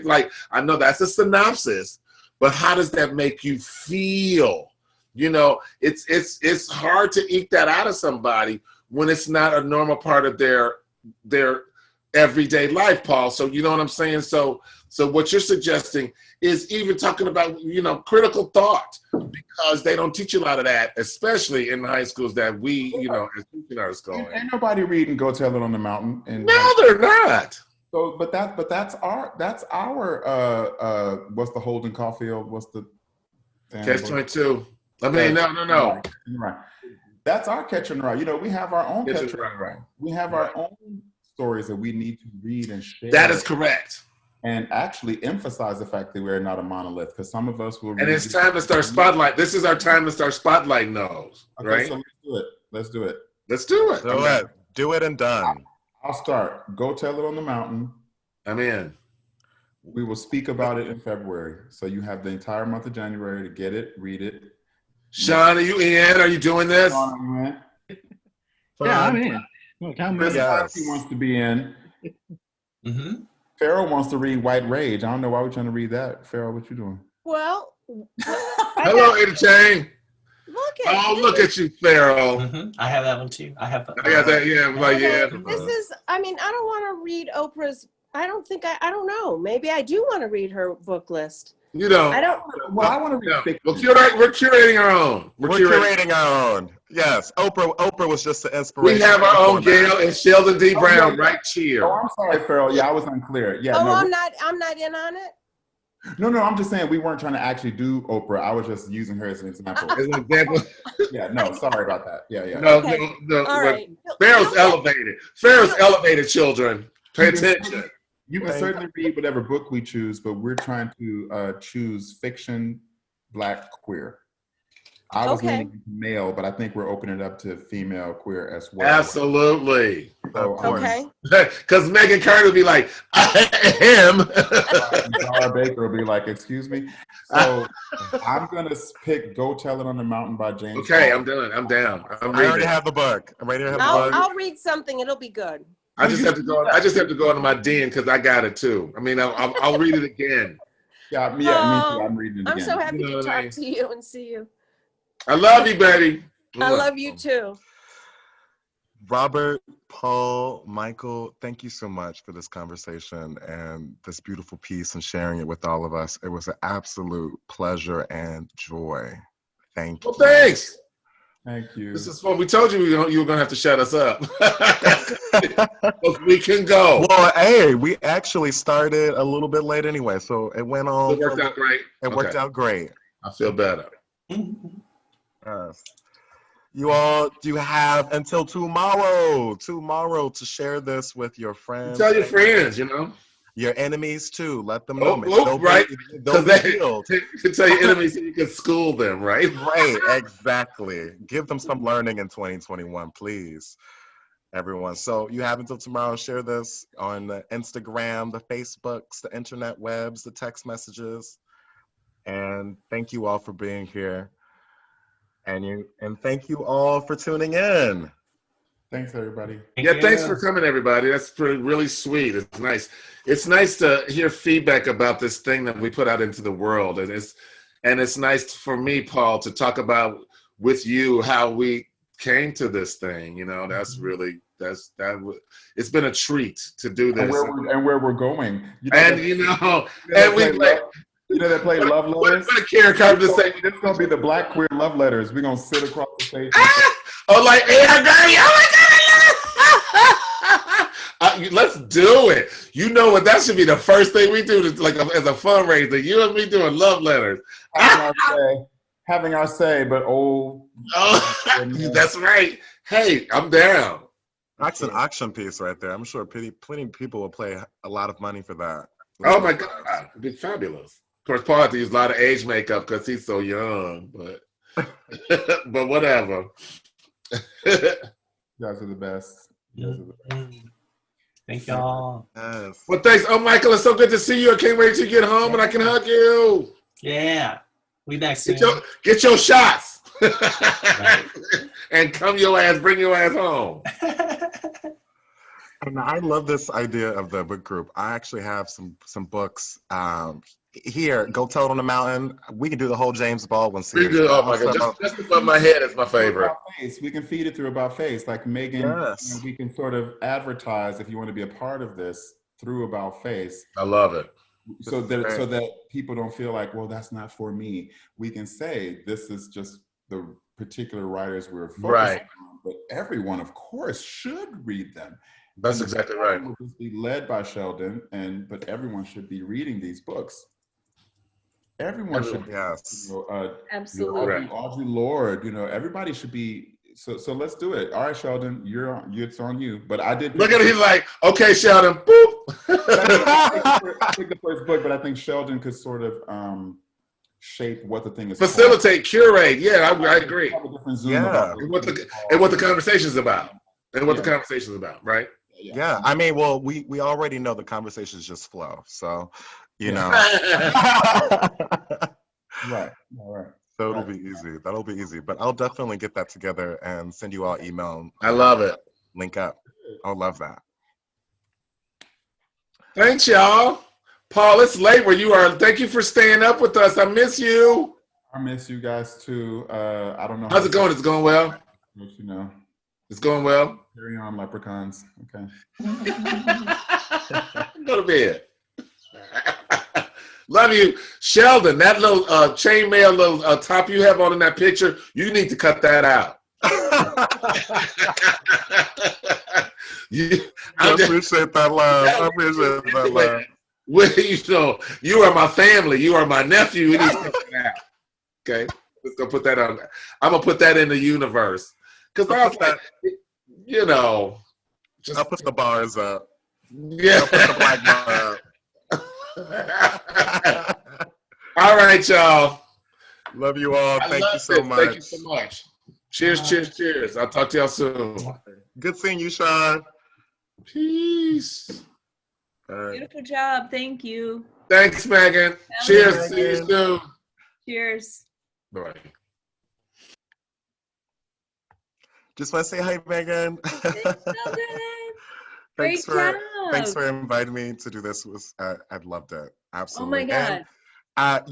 like, I know that's a synopsis, but how does that make you feel? It's hard to eke that out of somebody when it's not a normal part of their everyday life, Paul. So you know what I'm saying? So what you're suggesting is even talking about, critical thought, because they don't teach you a lot of that, especially in the high schools that we, as teaching artists go in.
Ain't nobody reading Go Tell It on the Mountain.
No, they're not.
So, but that's our what's the Holden Caulfield? What's the
Catch-22? I mean, no.
Right. That's our catch and ride. We have our own catch and ride. We have our own stories that we need to read and share.
That is correct.
And actually emphasize the fact that we're not a monolith, because some of us will.
And it's time to start spotlight. This is our time to start spotlighting those, right?
So let's do it.
Do it and done.
I'll start. Go Tell It on the Mountain.
I'm in.
We will speak about it in February. So you have the entire month of January to get it, read it.
Sean, are you in? Are you doing this?
Sean, are you in?
Yeah, I'm in.
Chris wants to be in.
Mm-hmm.
Farrell wants to read White Rage. I don't know why we're trying to read that. Farrell, what you doing?
Well,
hello, Ada Chang. Look at you, Farrell.
Mm-hmm. I have that one too. I have.
I got that. Yeah,
This is. I mean, I don't want to read Oprah's. I don't know. Maybe I do want to read her book list.
You don't.
I don't.
Well, I want to read fiction.
We're curating our own.
We're curating our own. Yes, Oprah was just the inspiration.
We have our own Gail and Sheldon D. Brown right here.
Oh, I'm sorry, Farrell. Yeah, I was unclear. Yeah.
Oh,
no,
I'm not in on it.
No, I'm just saying we weren't trying to actually do Oprah. I was just using her as an example.
As an example.
Yeah, no, sorry about that. Yeah.
No.
All right.
Farrell's elevated. Farrell's elevated, children. Pay attention.
You can certainly read whatever book we choose, but we're trying to choose fiction, Black, queer. I was leaning male, but I think we're opening it up to female, queer as well.
Absolutely.
So,
Okay.
Because Megan Carter would be like, I am.
Zara Baker will be like, excuse me. So I'm going to pick Go Tell It on the Mountain by James.
Okay, I'm done. I'm down.
I already have the book. I'm ready to have the book.
I'll read something. It'll be good.
I just have to go into my den because I got it too. I mean, I'll read it again.
Yeah, me too. I'm reading it again.
I'm so happy to talk to you and see you.
I love you, baby.
I love you too.
Robert, Paul, Michael, thank you so much for this conversation and this beautiful piece and sharing it with all of us. It was an absolute pleasure and joy. Thank you.
Well, thanks.
Thank you.
This is fun. We told you you were going to have to shut us up. We can go.
Well, hey, we actually started a little bit late anyway, so it went on.
It worked out great.
It worked out great.
I feel better.
Yes. You all do have until tomorrow to share this with your friends.
Tell your friends,
Your enemies too. Let them know.
Right.
They'll be healed.
You can tell your enemies so you can school them, right?
Right, exactly. Give them some learning in 2021, please, everyone. So you have until tomorrow. Share this on the Instagram, the Facebooks, the internet webs, the text messages. And thank you all for being here. And thank you all for tuning in.
Thanks, everybody.
Thanks for coming, everybody. That's really sweet. It's nice. It's nice to hear feedback about this thing that we put out into the world. And it's nice for me, Paul, to talk about with you how we came to this thing. That's really, it's been a treat to do this.
And where we're going. They play love letters.
What a character to say.
It's going to be the Black queer love letters. We're going to sit across the stage.
Like, hey, I got you. Oh my God. Let's do it. You know what? That should be the first thing we do as a fundraiser. You and me doing love letters.
Having our say, but
that's right. Hey, I'm down.
That's an auction piece right there. I'm sure plenty of people will pay a lot of money for that.
Oh my God, it'd be fabulous. Of course, Paul had to use a lot of age makeup because he's so young, but but whatever.
You guys are the best. You guys are the best.
Thank y'all.
Yes.
Well, thanks. Oh, Michael, it's so good to see you. I can't wait to get home and I can hug you.
Yeah. We back soon.
Get your shots.
Right.
And bring your ass home.
And I love this idea of the book group. I actually have some books here. Go Tell It on the Mountain. We can do the whole James Baldwin series.
Oh my God, just above my head is my favorite.
We can feed it through About Face. Like Megan,
Yes.
we can sort of advertise if you want to be a part of this through About Face.
I love it.
So that people don't feel like, well, that's not for me. We can say this is just the particular writers we're focusing on, but everyone, of course, should read them.
That's exactly right.
Will just be led by Sheldon, but everyone should be reading these books. Everyone should.
Yes.
Absolutely.
Audre Lorde, everybody should be. So let's do it. All right, Sheldon, it's on you. But I did.
Look at it. He's like, okay, Sheldon. Boop.
I picked the first book, but I think Sheldon could sort of shape what the thing is.
Facilitate, curate. Yeah, I agree.
Have a different Zoom about
and what the conversation's about. And what the conversation's about, right?
Yeah. I mean, well, we already know the conversations just flow. So, know.
Right. All right.
So it'll be easy. That'll be easy. But I'll definitely get that together and send you all email.
I love it.
Link up. I'll love that.
Thanks, y'all. Paul, it's late where you are. Thank you for staying up with us. I miss you.
I miss you guys too. I don't know.
How's it going? It's going well.
It's
going well.
Carry on, leprechauns. Okay.
Go to bed. Love you, Sheldon. That little chainmail little top you have on in that picture, you need to cut that out.
I appreciate that love. I appreciate that love.
Well, you are my family. You are my nephew. You need to cut that out. Okay, let's go put that on. I'm gonna put that in the universe because I was like,
I'll put the bars up.
Yeah.
I'll put the black bar up.
All right, y'all.
Love you all. Thank you so much.
Thank you so much. Cheers, cheers, cheers. I'll talk to y'all soon.
Good seeing you, Sean.
Peace.
Beautiful job. Thank you.
Thanks, Megan. Cheers. See you soon.
Cheers.
Bye.
Just want to say hi, Megan.
Great job.
Thanks for inviting me to do this. I've loved it. Absolutely.
Oh my God.
And,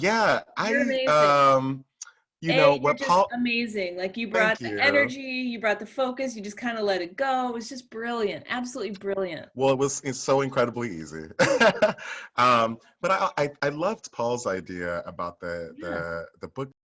You're amazing.
What
just
Paul
amazing. Like you brought the energy, you brought the focus, you just kind of let it go. It was just brilliant. Absolutely brilliant.
Well, it's so incredibly easy. But I loved Paul's idea about the book